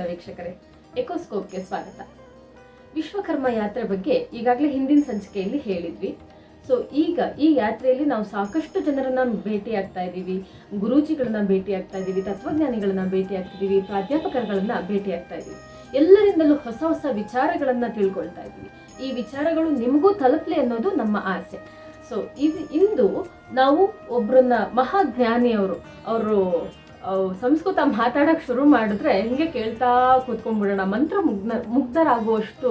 ವೀಕ್ಷಕರೇ, ಎಕೋಸ್ಕೋಪ್ಗೆ ಸ್ವಾಗತ. ವಿಶ್ವಕರ್ಮ ಯಾತ್ರೆ ಬಗ್ಗೆ ಈಗಾಗಲೇ ಹಿಂದಿನ ಸಂಚಿಕೆಯಲ್ಲಿ ಹೇಳಿದ್ವಿ. ಸೊ ಈಗ ಈ ಯಾತ್ರೆಯಲ್ಲಿ ನಾವು ಸಾಕಷ್ಟು ಜನರನ್ನ ಭೇಟಿ ಆಗ್ತಾ ಇದ್ದೀವಿ, ಗುರೂಜಿಗಳನ್ನ ಭೇಟಿ ಆಗ್ತಾ ಇದ್ದೀವಿ, ತತ್ವಜ್ಞಾನಿಗಳನ್ನ ಭೇಟಿ ಆಗ್ತಿದ್ದೀವಿ, ಪ್ರಾಧ್ಯಾಪಕರುಗಳನ್ನ ಭೇಟಿ ಆಗ್ತಾ ಇದ್ದೀವಿ. ಎಲ್ಲರಿಂದಲೂ ಹೊಸ ಹೊಸ ವಿಚಾರಗಳನ್ನ ತಿಳ್ಕೊಳ್ತಾ ಇದ್ದೀವಿ. ಈ ವಿಚಾರಗಳು ನಿಮಗೂ ತಲುಪಲಿ ಅನ್ನೋದು ನಮ್ಮ ಆಸೆ. ಸೊ ಇಂದು ನಾವು ಒಬ್ಬರನ್ನ ಅವರು ಸಂಸ್ಕೃತ ಮಾತಾಡಕ್ ಶುರು ಮಾಡಿದ್ರೆ ಹಿಂಗೆ ಕೇಳ್ತಾ ಕೂತ್ಕೊಂಡ್ಬಿಡೋಣ, ಮಂತ್ರ ಮುಗ್ಧರಾಗುವಷ್ಟು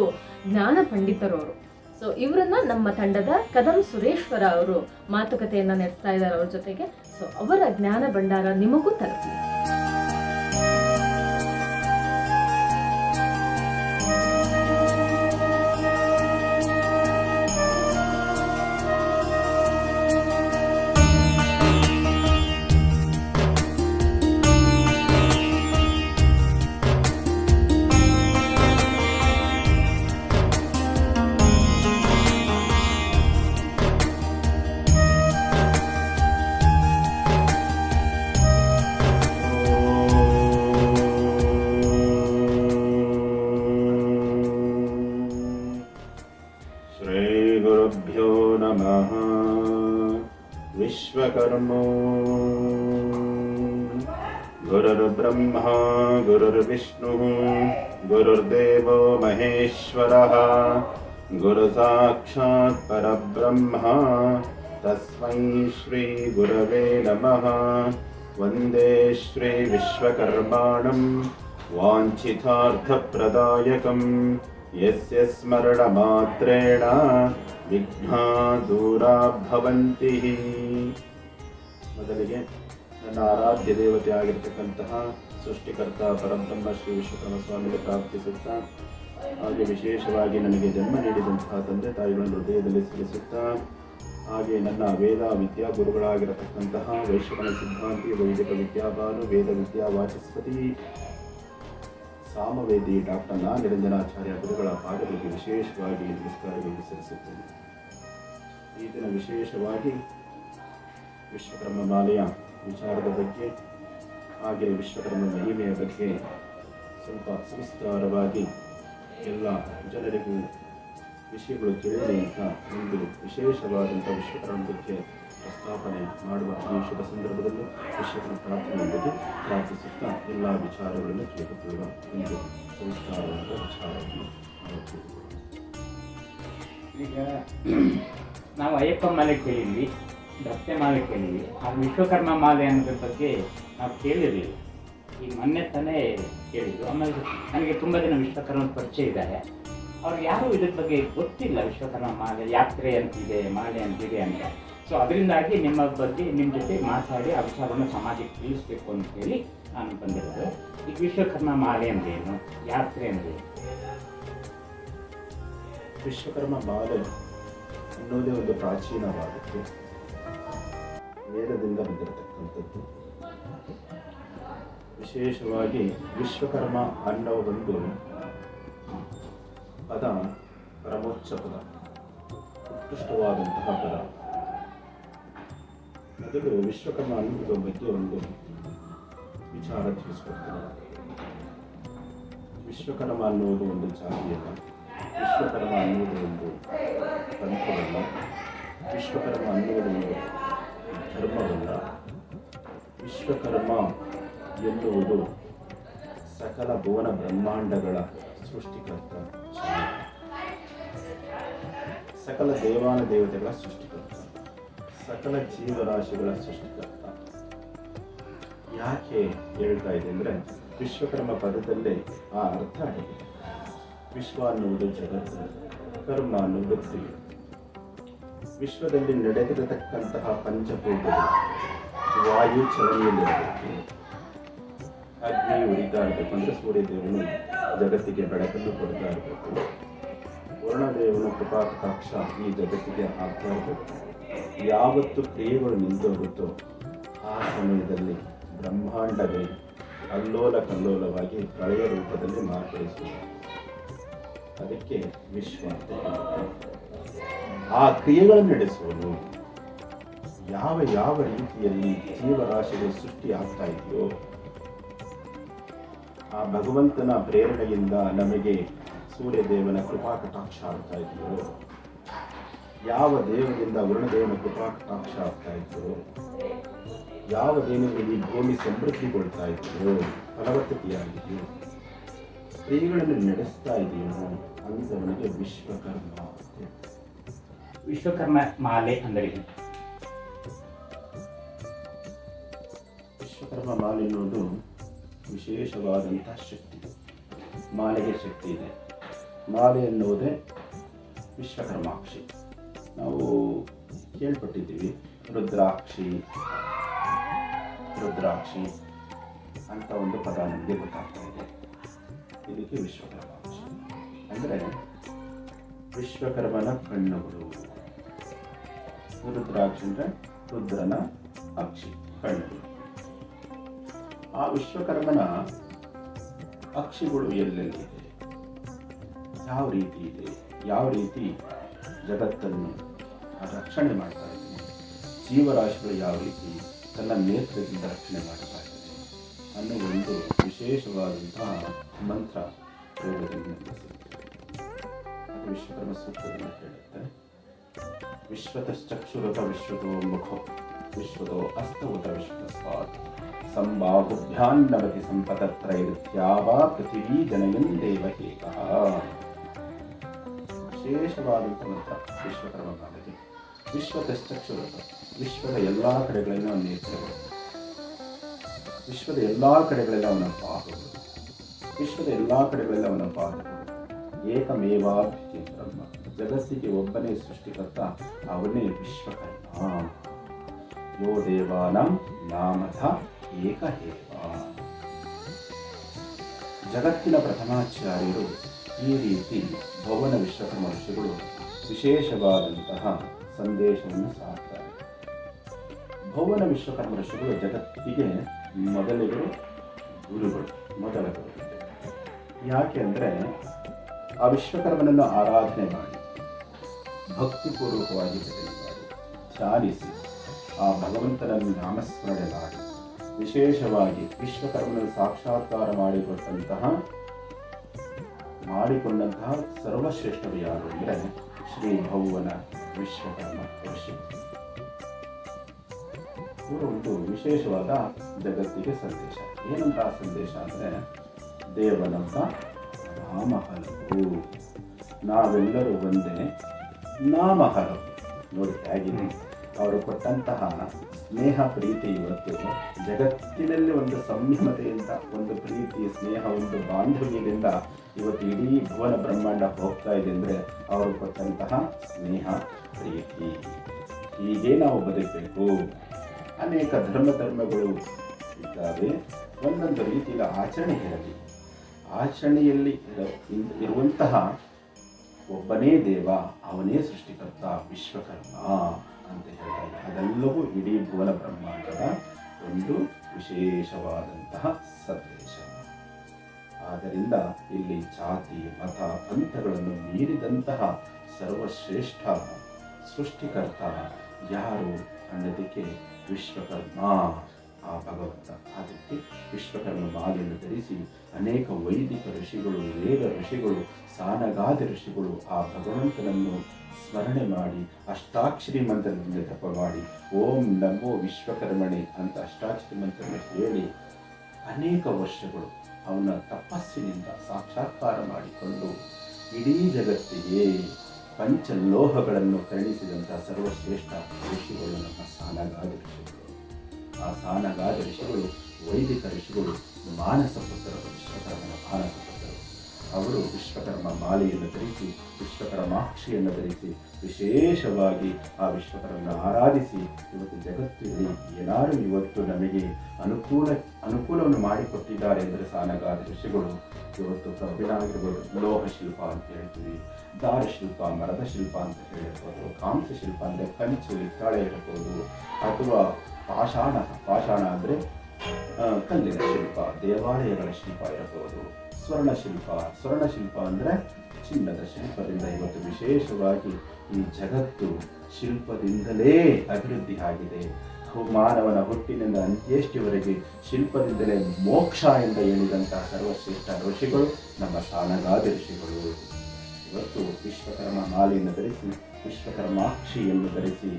ಜ್ಞಾನ ಪಂಡಿತರು ಅವರು. ಸೊ ಇವರನ್ನ ನಮ್ಮ ತಂಡದ ಕದಂ ಸುರೇಶ್ವರ ಅವರು ಮಾತುಕತೆಯನ್ನ ನಡೆಸ್ತಾ ಇದ್ದಾರೆ ಅವ್ರ ಜೊತೆಗೆ. ಸೊ ಅವರ ಜ್ಞಾನ ಭಂಡಾರ ನಿಮಗೂ ತಲುಪಲಿ. श्रीगुरुभ्यो नमः. विश्वकर्मो गुरुर्ब्रह्मा गुरुर्विष्णुः गुरुर्देवो महेश्वरः गुरुसाक्षात् परब्रह्म तस्मै श्री गुरवे नमः. वन्दे श्री विश्वकर्माणं वाञ्छितार्थप्रदायकं यस्य स्मरणमात्रेण विघ्ना दूरा भवन्ति. ಮೊದಲಿಗೆ ನನ್ನ ಆರಾಧ್ಯ ದೇವತೆ ಆಗಿರತಕ್ಕಂತಹ ಸೃಷ್ಟಿಕರ್ತ ಪರಬ್ರಹ್ಮ ಶ್ರೀ ವಿಶ್ವಕರ್ಮ ಸ್ವಾಮಿಗೆ ಪ್ರಾರ್ಥಿಸುತ್ತಾ, ಹಾಗೆ ವಿಶೇಷವಾಗಿ ನನಗೆ ಜನ್ಮ ನೀಡಿದಂತಹ ತಂದೆ ತಾಯಿಗಳನ್ನು ಹೃದಯದಲ್ಲಿ ಸ್ಮರಿಸುತ್ತಾ, ಹಾಗೆ ನನ್ನ ವೇದ ವಿದ್ಯಾ ಗುರುಗಳಾಗಿರತಕ್ಕಂತಹ ವೈಶ್ವಕರ್ಮ ಸಿದ್ಧಾಂತಿ ವೈದಿಕ ವಿದ್ಯಾಭಾನು ವೇದ ವಿದ್ಯಾ ವಾಚಸ್ಪತಿ ಸಾಮವೇದಿ ಡಾಕ್ಟರ್ ನಿರಂಜನಾಚಾರ್ಯ ಗುರುಗಳ ಪಾದಗಳಿಗೆ ವಿಶೇಷವಾಗಿ ನಮಸ್ಕಾರಗಳನ್ನು ಸಲ್ಲಿಸುತ್ತೇನೆ. ಈ ದಿನ ವಿಶೇಷವಾಗಿ ವಿಶ್ವಕರ್ಮ ಮಾಲೆಯ ವಿಚಾರದ ಬಗ್ಗೆ, ಹಾಗೆ ವಿಶ್ವಕರ್ಮ ಮಹಿಮೆಯ ಬಗ್ಗೆ ಸ್ವಲ್ಪ ಸವಿಸ್ತಾರವಾಗಿ ಎಲ್ಲ ಜನರಿಗೂ ವಿಷಯಗಳು ತಿಳಿಯಲಿ ಅಂತ ಒಂದು ವಿಶೇಷವಾದಂಥ ವಿಶ್ವಕರ್ಮ ಬಗ್ಗೆ ಪ್ರಸ್ತಾಪನೆ ಮಾಡುವ ಈ ಶುಭ ಸಂದರ್ಭದಲ್ಲೂ ವಿಶ್ವಕರ್ಮ ಪ್ರಾರ್ಥನೆಯೊಂದಿಗೆ ಪ್ರಾರ್ಥಿಸುತ್ತಾ ಎಲ್ಲ ವಿಚಾರಗಳನ್ನು ತಿಳಿದುಕೊಳ್ಳುವ ಒಂದು ಸವಿಸ್ತಾರವಾದ ವಿಚಾರವನ್ನು ಈಗ ನಾವು ಅಯ್ಯಪ್ಪ ಮಾಲೆ ಕೇಳಿದ್ವಿ, ಭಕ್ತೆ ಮಾಲೆ ಕೇಳಿದ್ವಿ, ಆ ವಿಶ್ವಕರ್ಮ ಮಾಲೆ ಅನ್ನೋದ್ರ ಬಗ್ಗೆ ನಾವು ಕೇಳಿರಲಿಲ್ಲ. ಈಗ ಮೊನ್ನೆ ತಾನೇ ಕೇಳಿದ್ವಿ. ಆಮೇಲೆ ನನಗೆ ತುಂಬ ಜನ ವಿಶ್ವಕರ್ಮ ಪರಿಚಯ ಇದ್ದಾರೆ, ಅವ್ರು ಯಾರೂ ಇದ್ರ ಬಗ್ಗೆ ಗೊತ್ತಿಲ್ಲ. ವಿಶ್ವಕರ್ಮ ಮಾಲೆ ಯಾತ್ರೆ ಅಂತಿದೆ, ಮಾಲೆ ಅಂತಿದೆ ಅಂತ. ಸೊ ಅದರಿಂದಾಗಿ ನಿಮ್ಮ ಬಗ್ಗೆ ನಿಮ್ಮ ಜೊತೆ ಮಾತಾಡಿ ಆ ವಿಚಾರವನ್ನು ಸಮಾಜಕ್ಕೆ ತಿಳಿಸ್ಬೇಕು ಅಂತ ಹೇಳಿ ನಾನು ಬಂದಿರೋದು. ಈಗ ವಿಶ್ವಕರ್ಮ ಮಾಲೆ ಅಂದ್ರೇನು, ಯಾತ್ರೆ ಅಂದ್ರೇನು? ವಿಶ್ವಕರ್ಮ ಮಾಲೆ ಅನ್ನೋದೇ ಒಂದು ಪ್ರಾಚೀನವಾದದ್ದು, ವೇದದಿಂದ ಬಂದಿರತಕ್ಕಂಥದ್ದು. ವಿಶೇಷವಾಗಿ ವಿಶ್ವಕರ್ಮ ಅನ್ನೋ ಒಂದು ಪದ ಪರಮೋಚ್ಚ ಪದ, ಉತ್ಕೃಷ್ಟವಾದಂತಹ ಪದ. ಮೊದಲು ವಿಶ್ವಕರ್ಮ ಅನ್ನುವುದರ ಬಗ್ಗೆ ಒಂದು ವಿಚಾರ ತಿಳಿಸ್ಕೊಡ್ತಾರೆ. ವಿಶ್ವಕರ್ಮ ಅನ್ನುವುದು ಒಂದು ಜಾತಿಯಲ್ಲ, ವಿಶ್ವಕರ್ಮ ಅನ್ನುವುದು ಒಂದು ಪಂಥವಲ್ಲ, ವಿಶ್ವಕರ್ಮ ಅನ್ನುವುದು ಒಂದು ಧರ್ಮವಲ್ಲ. ವಿಶ್ವಕರ್ಮ ಎನ್ನುವುದು ಸಕಲ ಭುವನ ಬ್ರಹ್ಮಾಂಡಗಳ ಸೃಷ್ಟಿಕರ್ತ, ಸಕಲ ದೇವಾನ ದೇವತೆಗಳ ಸೃಷ್ಟಿಕರ್ತ, ಸಕಲ ಜೀವರಾಶಿಗಳ ಸೃಷ್ಟಿಕರ್ತ. ಯಾಕೆ ಹೇಳ್ತಾ ಇದೆ ಅಂದರೆ, ವಿಶ್ವಕರ್ಮ ಪದದಲ್ಲೇ ಆ ಅರ್ಥ ಆಗಿದೆ. ವಿಶ್ವ ಅನ್ನುವುದು ಜಗತ್ತು, ಕರ್ಮ ಅನ್ನುವುದು ಕ್ರಿಯೆ. ವಿಶ್ವದಲ್ಲಿ ನಡೆದಿರತಕ್ಕಂತಹ ಪಂಚಭೂತಗಳು, ವಾಯು ಚಲನೆಯಲ್ಲಿರಬೇಕು, ಅಗ್ನಿ ಉರಿತಾ ಇರಬೇಕು, ಅಂದರೆ ಸೂರ್ಯದೇವನು ಜಗತ್ತಿಗೆ ಬೆಳಕನ್ನು ಕೊಡ್ತಾ ಇರಬೇಕು, ವರುಣದೇವನು ಕೃಪಾಕಟಾಕ್ಷ ಈ ಜಗತ್ತಿಗೆ ಆಗ್ತಾ ಇರಬೇಕು. ಯಾವತ್ತು ಕ್ರಿಯೆಗಳು ನಿಂತೋಗುತ್ತೋ ಆ ಸಮಯದಲ್ಲಿ ಬ್ರಹ್ಮಾಂಡವೇ ಅಲ್ಲೋಲ ಕಲ್ಲೋಲವಾಗಿ ಪ್ರಳಯ ರೂಪದಲ್ಲಿ ಮಾರ್ಪಡಿಸುವುದು. ಅದಕ್ಕೆ ವಿಶ್ವ ಅಂತ ಹೇಳ್ತಾರೆ. ಆ ಕ್ರಿಯೆಗಳನ್ನು ನಡೆಸುವನು ಯಾವ ರೀತಿಯಲ್ಲಿ ಜೀವರಾಶಿಗಳು ಸೃಷ್ಟಿ ಆಗ್ತಾ ಇದೆಯೋ ಆ ಭಗವಂತನ ಪ್ರೇರಣೆಯಿಂದ ನಮಗೆ ಸೂರ್ಯದೇವನ ಕೃಪಾ ಕಟಾಕ್ಷ ಆಗ್ತಾ ಇದೆಯೋ, ಯಾವ ದೇವರಿಂದ ವರುಣದೇವನ ಕೃಪಾ ಕಟಾಕ್ಷ ಆಗ್ತಾ ಇದೆಯೋ, ಯಾವ ದೇವನಿಂದ ಈ ಭೂಮಿ ಸಮೃದ್ಧಿಗೊಳ್ತಾ ಇದೆಯೋ, ಫಲವತ್ತತೆಯಾಗಿದೆಯೋ, ಕ್ರಿಯೆಗಳನ್ನು ನಡೆಸ್ತಾ ಇದೆಯೋ ಅಂಥವನಿಗೆ ವಿಶ್ವಕರ್ಮ. ವಿಶ್ವಕರ್ಮ ಮಾಲೆ ಅಂದರೆ ವಿಶ್ವಕರ್ಮ ಮಾಲೆ ಎನ್ನುವುದು ವಿಶೇಷವಾದಂಥ ಶಕ್ತಿ. ಮಾಲೆಗೆ ಶಕ್ತಿ ಇದೆ. ಮಾಲೆ ಎನ್ನುವುದೇ ವಿಶ್ವಕರ್ಮಾಕ್ಷಿ. ನಾವು ಕೇಳ್ಪಟ್ಟಿದ್ದೀವಿ, ರುದ್ರಾಕ್ಷಿ ಅಂತ ಒಂದು ಪದ ನಮಗೆ ಗೊತ್ತಾಗ್ತಾ ಇದೆ. ಇದಕ್ಕೆ ವಿಶ್ವಕರ್ಮಾಕ್ಷಿ ಅಂದರೆ ವಿಶ್ವಕರ್ಮನ ಕಣ್ಣುಗಳು. ರುದ್ರಾಕ್ಷಿ ಅಂದರೆ ರುದ್ರನ ಅಕ್ಷಿ, ಕಣ್ಣುಗಳು. ಆ ವಿಶ್ವಕರ್ಮನ ಅಕ್ಷಿಗಳು ಎಲ್ಲೆಲ್ಲಿದೆ, ಯಾವ ರೀತಿ ಇದೆ, ಯಾವ ರೀತಿ ಜಗತ್ತನ್ನು ರಕ್ಷಣೆ ಮಾಡ್ತಾ ಇದೆ, ಜೀವರಾಶಿಗಳು ಯಾವ ರೀತಿ ತನ್ನ ನೇತ್ರದಿಂದ ರಕ್ಷಣೆ ಮಾಡ್ತಾ ಇದೆ ಅನ್ನೋ ಒಂದು ವಿಶೇಷವಾದಂತಹ ಮಂತ್ರ ಯೋಗದಲ್ಲಿ ನಡೆಸಿದೆ. ಅದು ವಿಶ್ವಕರ್ಮ ಸೂತ್ರದಲ್ಲಿ ಹೇಳುತ್ತೆ, ವಿಶ್ವತಶ್ಚಕ್ಷುರತ ವಿಶ್ವತೋ ಮುಖೋ ವಿಶ್ವತೋ ಹಸ್ತವುತ ವಿಶ್ವತಸ್ವಾತ್ ಸಂಬಾಹುಭ್ಯಾನ್ನವತಿ ಸಂಪತತ್ರೈತ್ಯಾವ ಪೃಥಿವೀ ಜನಯನ್ ದೇವಹೇಕಃ. ವಿಶೇಷವಾದಂಥ ಮಂತ್ರ ವಿಶ್ವಕರ್ಮ ಕಾಲಕ್ಕೆ. ವಿಶ್ವತಶ್ಚಕ್ಷುರತ, ವಿಶ್ವದ ಎಲ್ಲ ಕಡೆಗಳಲ್ಲಿ ಅವನ ನೇತ್ರಗಳು, ವಿಶ್ವದ ಎಲ್ಲ ಕಡೆಗಳಲ್ಲಿ ಅವನ ಪಾದಗಳು, ವಿಶ್ವದ ಎಲ್ಲ ಕಡೆಗಳಲ್ಲಿ ಅವನ ಪಾದಗಳು. ಏಕಮೇವಾದ್ವಿತೀಯ ಬ್ರಹ್ಮ, ಜಗತ್ತಿಗೆ ಒಬ್ಬನೇ ಸೃಷ್ಟಿಕರ್ತ, ಅವನೇ ವಿಶ್ವಕರ್ಮ. ಯೋ ದೇವಾನಾಂ ನಾಮಥ ಏಕಹೇವ. ಜಗತ್ತಿನ ಪ್ರಥಮಾಚಾರ್ಯರು ಈ ರೀತಿ ಭುವನ ವಿಶ್ವಕರ್ಮ ಋಷಿಗಳು ವಿಶೇಷವಾದಂತಹ ಸಂದೇಶವನ್ನು ಸಾರ್ತಾರೆ. ಭುವನ ವಿಶ್ವಕರ್ಮ ಋಷಿಗಳು ಜಗತ್ತಿಗೆ ಮೊದಲಿಗರು ಗುರುಗಳು, ಮೊದಲ ಗುರುಗಳು. ಯಾಕೆ ಅಂದರೆ ಆ ವಿಶ್ವಕರ್ಮನನ್ನು ಆರಾಧನೆ ಮಾಡಿ, ಭಕ್ತಿಪೂರ್ವಕವಾಗಿ ಭಜನೆ ಮಾಡಿ, ಧ್ಯಾನಿಸಿ, ಆ ಭಗವಂತನನ್ನು ನಾಮಸ್ಮರಣೆ ಮಾಡಿ, ವಿಶೇಷವಾಗಿ ವಿಶ್ವಕರ್ಮನನ್ನು ಸಾಕ್ಷಾತ್ಕಾರ ಮಾಡಿಕೊಂಡಂತಹ ಸರ್ವಶ್ರೇಷ್ಠರು ಯಾರು ಅಂದರೆ ಶ್ರೀ ಭುವನ ವಿಶ್ವಕರ್ಮ ಋಷಿ. ಇವರು ಒಂದು ವಿಶೇಷವಾದ ಜಗತ್ತಿಗೆ ಸಂದೇಶ. ಏನಂತ ಆ ಸಂದೇಶ ಅಂದರೆ, ದೇವನಂತ ನಾಮ ಹಲವು, ನಾವೆಲ್ಲರೂ ಒಂದೇ, ನಾಮ ಹಲವು. ನೋಡಿ ಹೇಗಿದೆ ಅವರು ಕೊಟ್ಟಂತಹ ಸ್ನೇಹ ಪ್ರೀತಿ ಇವತ್ತು ಜಗತ್ತಿನಲ್ಲಿ ಒಂದು ಸಂಯಮತೆಯಿಂದ, ಒಂದು ಪ್ರೀತಿ, ಸ್ನೇಹ, ಒಂದು ಬಾಂಧವ್ಯದಿಂದ ಇವತ್ತು ಇಡೀ ಭುವನ ಬ್ರಹ್ಮಾಂಡ ಹೋಗ್ತಾ ಇದೆ ಅಂದರೆ ಅವರು ಕೊಟ್ಟಂತಹ ಸ್ನೇಹ ಪ್ರೀತಿ. ಹೀಗೆ ನಾವು ಬದುಕಬೇಕು. ಅನೇಕ ಧರ್ಮಗಳು ಇದ್ದಾವೆ, ಒಂದೊಂದು ರೀತಿಯ ಆಚರಣೆ ಇರಲಿ. ಆಚರಣೆಯಲ್ಲಿ ಇರುವಂತಹ ಒಬ್ಬನೇ ದೇವ, ಅವನೇ ಸೃಷ್ಟಿಕರ್ತ, ವಿಶ್ವಕರ್ಮ ಅಂತ ಹೇಳ್ತಾರೆ. ಅದೆಲ್ಲವೂ ಇಡೀ ಭುವನ ಬ್ರಹ್ಮಾಂಡದ ಒಂದು ವಿಶೇಷವಾದಂತಹ ಸಂದೇಶ. ಆದ್ದರಿಂದ ಇಲ್ಲಿ ಜಾತಿ, ಮತ, ಪಂಥಗಳನ್ನು ಮೀರಿದಂತಹ ಸರ್ವಶ್ರೇಷ್ಠ ಸೃಷ್ಟಿಕರ್ತ ಯಾರು ಅನ್ನೋದಕ್ಕೆ ವಿಶ್ವಕರ್ಮ, ಆ ಭಗವಂತ. ಅದಕ್ಕೆ ವಿಶ್ವಕರ್ಮ ಮಾಲೆಯನ್ನು ಧರಿಸಿ ಅನೇಕ ವೈದಿಕ ಋಷಿಗಳು, ವೇದ ಋಷಿಗಳು, ಸಾನಗಾದ ಋಷಿಗಳು ಆ ಭಗವಂತನನ್ನು ಸ್ಮರಣೆ ಮಾಡಿ ಅಷ್ಟಾಕ್ಷರಿ ಮಂತ್ರದಿಂದ ಜಪ ಮಾಡಿ ಓಂ ನಮೋ ವಿಶ್ವಕರ್ಮಣೆ ಅಂತ ಅಷ್ಟಾಕ್ಷರಿ ಮಂತ್ರವನ್ನು ಹೇಳಿ ಅನೇಕ ವರ್ಷಗಳು ಅವನ ತಪಸ್ಸಿನಿಂದ ಸಾಕ್ಷಾತ್ಕಾರ ಮಾಡಿಕೊಂಡು ಇಡೀ ಜಗತ್ತಿಗೆ ಪಂಚಲೋಹಗಳನ್ನು ಕರುಣಿಸಿದಂಥ ಸರ್ವಶ್ರೇಷ್ಠ ಋಷಿಗಳು ನಮ್ಮ ಸಾನಗಾದ ಋಷಿಗಳು. ಆ ಸಾನಗಾದ ಋಷಿಗಳು ವೈದಿಕ ಋಷಿಗಳು, ಮಾನಸ ಪುತ್ರರು, ವಿಶ್ವಕರ್ಮನ ಮಾನಸ ಪುತ್ರರು. ಅವರು ವಿಶ್ವಕರ್ಮ ಮಾಲೆಯನ್ನು ಧರಿಸಿ, ವಿಶ್ವಕರ್ಮಾಕ್ಷಿಯನ್ನು ಧರಿಸಿ ವಿಶೇಷವಾಗಿ ಆ ವಿಶ್ವಕರ್ಮನ ಆರಾಧಿಸಿ ಇವತ್ತು ಜಗತ್ತಿನಲ್ಲಿ ಏನಾರು ಇವತ್ತು ನಮಗೆ ಅನುಕೂಲವನ್ನು ಮಾಡಿಕೊಟ್ಟಿದ್ದಾರೆ ಅಂದರೆ ಸಾನಗಾದ ಋಷಿಗಳು. ಇವತ್ತು ಕಬ್ಬಿಣ ಆಗಿರ್ಬೋದು, ಲೋಹ ಶಿಲ್ಪ ಅಂತ ಹೇಳ್ತೀವಿ, ದಾರಶಿಲ್ಪ, ಮರದ ಶಿಲ್ಪ ಅಂತ ಹೇಳಿರ್ಬೋದು, ಕಾಂಸ ಶಿಲ್ಪ ಅಂದರೆ ಕಂಚು, ಹಿತ್ತಾಳೆ ಇರಬಹುದು, ಅಥವಾ ಪಾಷಾಣ ಅಂದರೆ ಕಲ್ಲಿನ ಶಿಲ್ಪ, ದೇವಾಲಯಗಳ ಶಿಲ್ಪ ಇರಬಹುದು, ಸ್ವರ್ಣಶಿಲ್ಪ ಅಂದರೆ ಚಿನ್ನದ ಶಿಲ್ಪದಿಂದ ಇವತ್ತು ವಿಶೇಷವಾಗಿ ಈ ಜಗತ್ತು ಶಿಲ್ಪದಿಂದಲೇ ಅಭಿವೃದ್ಧಿ ಆಗಿದೆ. ಮಾನವನ ಹುಟ್ಟಿನಿಂದ ಅಂತ್ಯೇಷ್ಟಿವರೆಗೆ ಶಿಲ್ಪದಿಂದಲೇ ಮೋಕ್ಷ ಎಂದು ಹೇಳಿದಂತಹ ಸರ್ವಶ್ರೇಷ್ಠ ಋಷಿಗಳು ನಮ್ಮ ಸಾನಗಾದಿ ಋಷಿಗಳು. ಇವತ್ತು ವಿಶ್ವಕರ್ಮ ಮಾಲೆಯನ್ನು ಧರಿಸಿ, ವಿಶ್ವಕರ್ಮಾಕ್ಷಿಯನ್ನು ಧರಿಸಿ,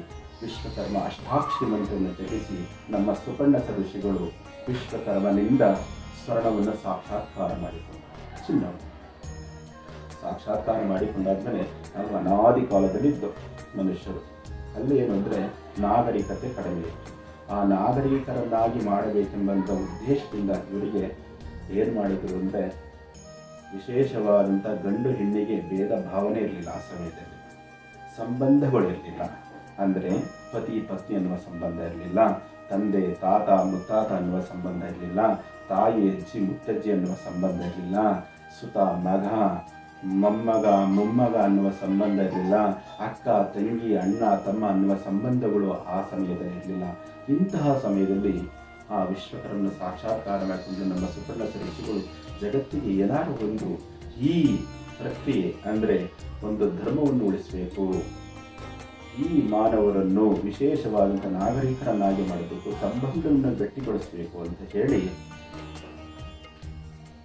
ವಿಶ್ವಕರ್ಮ ಅಷ್ಟಾಕ್ಷಿ ಮಂತ್ರವನ್ನು ಜಪಿಸಿ ನಮ್ಮ ಸುಪರ್ಣಸ ಋಷಿಗಳು ವಿಶ್ವಕರ್ಮನಿಂದ ಸ್ವರ್ಣವನ್ನು ಸಾಕ್ಷಾತ್ಕಾರ ಮಾಡಿಕೊಂಡರು, ಚಿನ್ನವನ್ನು ಸಾಕ್ಷಾತ್ಕಾರ ಮಾಡಿಕೊಂಡಾದ್ಮೇಲೆ ನಾವು ಅನಾದಿ ಕಾಲದಲ್ಲಿದ್ದು ಮನುಷ್ಯರು. ಅಲ್ಲಿ ಏನು ಅಂದರೆ ನಾಗರಿಕತೆ ಕಡಿಮೆ ಇತ್ತು. ಆ ನಾಗರಿಕರನ್ನಾಗಿ ಮಾಡಬೇಕೆಂಬಂಥ ಉದ್ದೇಶದಿಂದ ಇವರಿಗೆ ಏನು ಮಾಡಿದರು ಅಂದರೆ ವಿಶೇಷವಾದಂಥ ಗಂಡು ಹೆಣ್ಣಿಗೆ ಭೇದ ಭಾವನೆ ಇರಲಿಲ್ಲ. ಆ ಸಮಯದಲ್ಲಿ ಸಂಬಂಧಗಳಿರಲಿಲ್ಲ. ಅಂದರೆ ಪತಿ ಪತ್ನಿ ಅನ್ನುವ ಸಂಬಂಧ ಇರಲಿಲ್ಲ, ತಂದೆ ತಾತ ಮುತ್ತಾತ ಅನ್ನುವ ಸಂಬಂಧ ಇರಲಿಲ್ಲ, ತಾಯಿ ಅಜ್ಜಿ ಮುತ್ತಜ್ಜಿ ಅನ್ನುವ ಸಂಬಂಧ ಇರಲಿಲ್ಲ, ಸುತ ಮಗ ಮೊಮ್ಮಗ ಮೊಮ್ಮಗ ಅನ್ನುವ ಸಂಬಂಧ ಇರಲಿಲ್ಲ, ಅಕ್ಕ ತಂಗಿ ಅಣ್ಣ ತಮ್ಮ ಅನ್ನುವ ಸಂಬಂಧಗಳು ಆ ಸಮಯದಲ್ಲಿ ಇರಲಿಲ್ಲ. ಇಂತಹ ಸಮಯದಲ್ಲಿ ಆ ವಿಶ್ವಕರ್ಮನ ಸಾಕ್ಷಾತ್ಕಾರ ಮಾಡಿಕೊಂಡು ನಮ್ಮ ಸುಪರ್ಣಸ ಋಷಿಗಳು ಜಗತ್ತಿಗೆ ಏನಾದರೂ ಒಂದು ಈ ಪ್ರಕ್ರಿಯೆ ಅಂದರೆ ಒಂದು ಧರ್ಮವನ್ನು ಉಳಿಸಬೇಕು, ಈ ಮಾನವರನ್ನು ವಿಶೇಷವಾದಂಥ ನಾಗರಿಕರನ್ನಾಗಿ ಮಾಡಬೇಕು, ಸಂಬಂಧವನ್ನು ಗಟ್ಟಿಗೊಳಿಸಬೇಕು ಅಂತ ಹೇಳಿ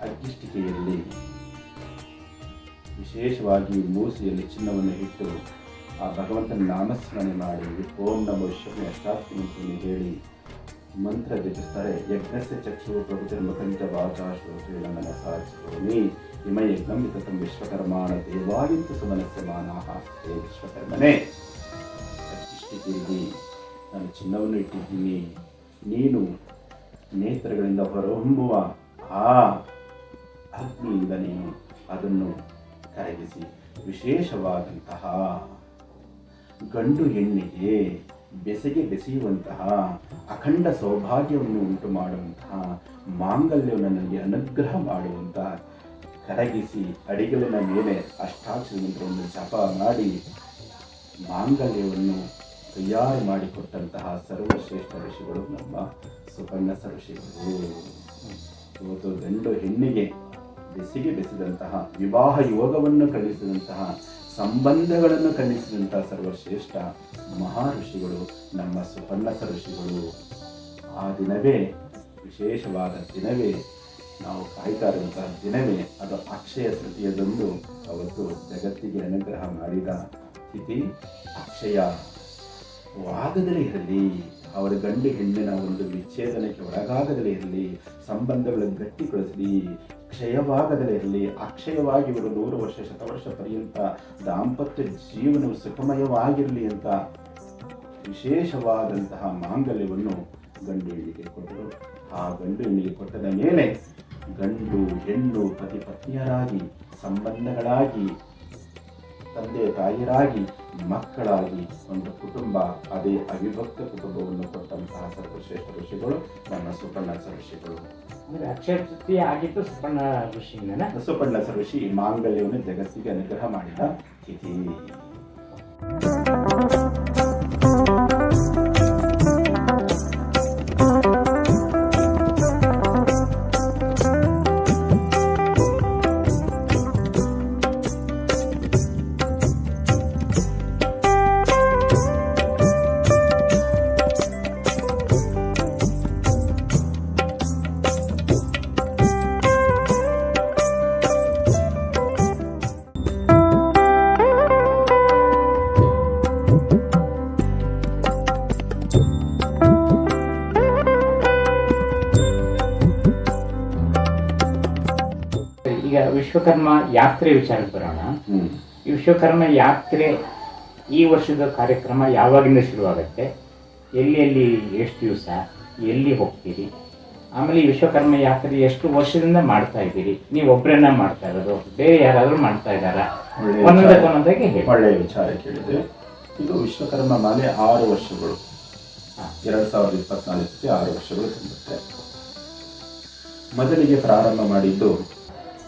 ಅಗ್ಗಿಷ್ಟಿಕೆಯಲ್ಲಿ ವಿಶೇಷವಾಗಿ ಮೂಸೆಯಲ್ಲಿ ಚಿನ್ನವನ್ನು ಇಟ್ಟು ಆ ಭಗವಂತನ ನಾಮಸ್ಮರಣೆ ಮಾಡಿ ಓಂ ನಮೋ ಶಿವಾಯ ಅಷ್ಟಾಕ್ಷಿ ಮಂತ್ರವನ್ನು ಹೇಳಿ ಮಂತ್ರ ಜಪಿಸ್ತಾರೆ. ಯಜ್ಞಸ್ಯ ಚಕ್ಷು ಪ್ರಭುತಿರ್ಮುಖಂಚ ವಾಚಾ ಶ್ರೋತ್ರೇಣ ಮನಸಾಚಿ ಇಮ ಯಜ್ಞಂ ವಿತತಂ ವಿಶ್ವಕರ್ಮಾಣ ದೇವಾಯಂತ ಸುಮನಸ್ಯ ಮಾನಾಹ ಹೇ ವಿಶ್ವಕರ್ಮನೇ, ಅಗ್ಗಿಷ್ಟಿಕೆಯಲ್ಲಿ ನಾನು ಚಿನ್ನವನ್ನು ಇಟ್ಟಿದ್ದೀನಿ, ನೀನು ನೇತ್ರಗಳಿಂದ ಹೊರಹೊಮ್ಮುವ ಆ ಅಗ್ನಿಯಿಂದ ನೀನು ಅದನ್ನು ಕರಗಿಸಿ ವಿಶೇಷವಾದಂತಹ ಗಂಡು ಹೆಣ್ಣಿಗೆ ಬೆಸೆಯುವಂತಹ ಅಖಂಡ ಸೌಭಾಗ್ಯವನ್ನು ಉಂಟು ಮಾಡುವಂತಹ ಮಾಂಗಲ್ಯವನ್ನು ನನಗೆ ಅನುಗ್ರಹ ಮಾಡುವಂತಹ ಕರಗಿಸಿ ಅಡಿಗಳಿನ ಮೇಲೆ ಅಷ್ಟಾಕ್ಷರಿ ಮಂತ್ರವನ್ನು ಜಪ ಮಾಡಿ ಮಾಂಗಲ್ಯವನ್ನು ತಯಾರು ಮಾಡಿಕೊಟ್ಟಂತಹ ಸರ್ವಶ್ರೇಷ್ಠ ಋಷಿಗಳು ನಮ್ಮ ಸುಪರ್ಣಸ ಋಷಿಗಳು. ಇವತ್ತು ಗಂಡು ಹೆಣ್ಣಿಗೆ ಬೆಸೆದಂತಹ ವಿವಾಹ ಯೋಗವನ್ನು ಖಂಡಿಸಿದಂತಹ ಸಂಬಂಧಗಳನ್ನು ಖಂಡಿಸಿದಂತಹ ಸರ್ವಶ್ರೇಷ್ಠ ಮಹರ್ಷಿಗಳು ನಮ್ಮ ಸುಪರ್ಣಸ ಋಷಿಗಳು. ಆ ದಿನವೇ ವಿಶೇಷವಾದ ದಿನವೇ, ನಾವು ಕಾಯ್ತಾ ಇರುವಂತಹ ದಿನವೇ ಅದು ಅಕ್ಷಯ ತೃತೀಯದಂದು ಅವತ್ತು ಜಗತ್ತಿಗೆ ಅನುಗ್ರಹ ಮಾಡಿದ ತಿಥಿ ಅಕ್ಷಯವಾಗದಲೇ ಇರಲಿ, ಅವರ ಗಂಡು ಹೆಣ್ಣಿನ ಒಂದು ವಿಚ್ಛೇದನಕ್ಕೆ ಒಳಗಾಗದಲೇ ಇರಲಿ, ಸಂಬಂಧಗಳನ್ನು ಗಟ್ಟಿಗೊಳಿಸಲಿ, ಕ್ಷಯವಾಗದಲೇ ಇರಲಿ, ಅಕ್ಷಯವಾಗಿ ಇವರು 100 ವರ್ಷ ಶತವರ್ಷ ಪರ್ಯಂತ ದಾಂಪತ್ಯ ಜೀವನವು ಸುಖಮಯವಾಗಿರಲಿ ಅಂತ ವಿಶೇಷವಾದಂತಹ ಮಾಂಗಲ್ಯವನ್ನು ಗಂಡು ಹೆಣ್ಣಿಗೆ ಕೊಟ್ಟರು. ಆ ಗಂಡು ಹೆಣ್ಣಿಗೆ ಕೊಟ್ಟದ ಮೇಲೆ ಗಂಡು ಹೆಣ್ಣು ಪತಿ ಪತ್ನಿಯರಾಗಿ, ಸಂಬಂಧಗಳಾಗಿ, ತಂದೆ ತಾಯಿಯರಾಗಿ, ಮಕ್ಕಳಾಗಿ ಒಂದು ಕುಟುಂಬ, ಅದೇ ಅವಿಭಕ್ತ ಕುಟುಂಬವನ್ನು ಕೊಟ್ಟಂತಹ ಸರ್ವಶ್ರೇಷ್ಠ ಋಷಿಗಳು ನಮ್ಮ ಸುಪರ್ಣಸ ಋಷಿಗಳು. ಅಕ್ಷಯ ತೃತೀಯ ಆಗಿತ್ತು ಸುಪರ್ಣ ಋಷಿಯಿಂದ. ಸುಪರ್ಣಸ ಋಷಿ ಮಾಂಗಲ್ಯವನ್ನು ಜಗತ್ತಿಗೆ ಅನುಗ್ರಹ ಮಾಡಿದ ತಿಥಿ. ಈಗ ವಿಶ್ವಕರ್ಮ ಯಾತ್ರೆ ವಿಚಾರಕ್ಕೆ ಬರೋಣ. ಈ ವಿಶ್ವಕರ್ಮ ಯಾತ್ರೆ ಈ ವರ್ಷದ ಕಾರ್ಯಕ್ರಮ ಯಾವಾಗಿಂದ ಶುರುವಾಗುತ್ತೆ, ಎಲ್ಲಿ ಎಷ್ಟು ದಿವಸ, ಎಲ್ಲಿ ಹೋಗ್ತೀರಿ, ಆಮೇಲೆ ಈ ವಿಶ್ವಕರ್ಮ ಯಾತ್ರೆ ಎಷ್ಟು ವರ್ಷದಿಂದ ಮಾಡ್ತಾ ಇದ್ದೀರಿ, ನೀವು ಒಬ್ಬರನ್ನ ಮಾಡ್ತಾ ಇರೋದು, ಬೇರೆ ಯಾರಾದರೂ ಮಾಡ್ತಾ ಇದ್ದಾರಾ? ಒಂದೊಂದಾಗಿ ಒಳ್ಳೆಯ ವಿಚಾರ ಕೇಳಿದೆ. ಇದು ವಿಶ್ವಕರ್ಮ ಮಾಲೆ 6 ವರ್ಷಗಳು, 2024ಕ್ಕೆ 6 ವರ್ಷಗಳು ತುಂಬುತ್ತೆ. ಮೊದಲಿಗೆ ಪ್ರಾರಂಭ ಮಾಡಿದ್ದು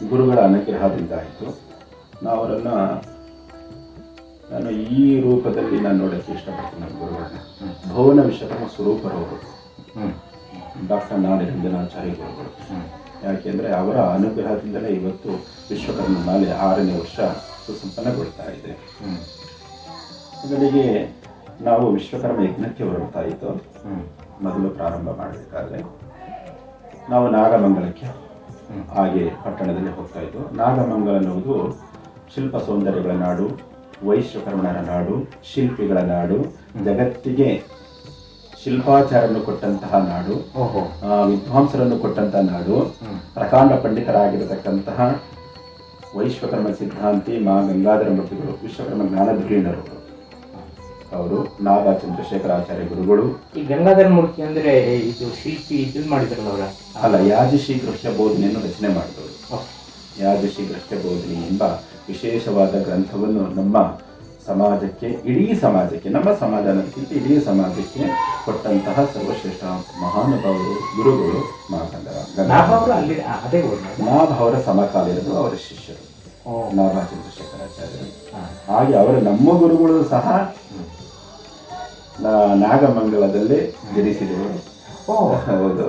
ಗುರುಗಳ ಅನುಗ್ರಹದಿಂದ ಆಯಿತು. ನಾನು ಈ ರೂಪದಲ್ಲಿ ನಾನು ನೋಡೋಕ್ಕೆ ಇಷ್ಟಪಡ್ತೀನಿ. ನನ್ನ ಗುರುಗಳನ್ನ ಭುವನ ವಿಶ್ವಕರ್ಮ ಸ್ವರೂಪರವರು ಡಾಕ್ಟರ್ ನಾಡಿರಂಜನಾಚಾರ್ಯ ಗುರುಗಳು. ಯಾಕೆಂದರೆ ಅವರ ಅನುಗ್ರಹದಿಂದಲೇ ಇವತ್ತು ವಿಶ್ವಕರ್ಮ ಮಾಲೆ 6ನೇ ವರ್ಷ ಸುಸಂಪನ್ನಗೊಳ್ತಾ ಇದೆ. ಮೊದಲಿಗೆ ನಾವು ವಿಶ್ವಕರ್ಮ ಯಜ್ಞಕ್ಕೆ ಹೊರಡ್ತಾ ಇತ್ತು. ಮೊದಲು ಪ್ರಾರಂಭ ಮಾಡಬೇಕಾದ್ರೆ ನಾವು ನಾಗಮಂಗಲಕ್ಕೆ ಹಾಗೆ ಪಟ್ಟಣದಲ್ಲಿ ಹೋಗ್ತಾ ಇದ್ದು. ನಾಗಮಂಗಲ ಅನ್ನುವುದು ಶಿಲ್ಪ ಸೌಂದರ್ಯಗಳ ನಾಡು, ವೈಶ್ವಕರ್ಮರ ನಾಡು, ಶಿಲ್ಪಿಗಳ ನಾಡು, ಜಗತ್ತಿಗೆ ಶಿಲ್ಪಾಚಾರನ್ನು ಕೊಟ್ಟಂತಹ ನಾಡು, ವಿದ್ವಾಂಸರನ್ನು ಕೊಟ್ಟಂತಹ ನಾಡು, ಪ್ರಕಾಂಡ ಪಂಡಿತರಾಗಿರತಕ್ಕಂತಹ ವೈಶ್ವಕರ್ಮ ಸಿದ್ಧಾಂತಿ ಮಾ ಗಂಗಾಧರ ಮೂರ್ತಿಗಳು, ವಿಶ್ವಕರ್ಮ ಜ್ಞಾನಧುರೀಣರು ಅವರು, ನಾಗ ಚಂದ್ರಶೇಖರಾಚಾರ್ಯ ಗುರುಗಳು. ಈ ಗಂಗಾಧರ ಮೂರ್ತಿ ಅಂದ್ರೆ ಇದು ಶಿಲ್ಪಿ ಇದು ಮಾಡಿದ್ರಲ್ಲ ಅವರ ಅಲ್ಲ, ಯಾಜಶ್ರೀ ಗೃಹ್ಯ ಬೋಧನೆಯನ್ನು ರಚನೆ ಮಾಡಿದವರು. ಯಾಜಶ್ರೀ ಗೃಹ್ಯ ಬೋಧನೆ ಎಂಬ ವಿಶೇಷವಾದ ಗ್ರಂಥವನ್ನು ನಮ್ಮ ಸಮಾಜಕ್ಕೆ, ಇಡೀ ಸಮಾಜಕ್ಕೆ, ನಮ್ಮ ಸಮಾಜ ಅನ್ನೋದಕ್ಕಿಂತ ಇಡೀ ಸಮಾಜಕ್ಕೆ ಕೊಟ್ಟಂತಹ ಸರ್ವಶ್ರೇಷ್ಠ ಮಹಾನುಭಾವರು ಗುರುಗಳು ನಾಭವರ ಸಮಕಾಲೀನರು, ಅವರ ಶಿಷ್ಯರು ನಾಭ ಚಂದ್ರಶೇಖರಾಚಾರ್ಯರು. ಹಾಗೆ ಅವರು ನಮ್ಮ ಗುರುಗಳು ಸಹ ನಾಗಮಂಗಲದಲ್ಲೇ ಜನಿಸಿದವರು. ಹೌದು,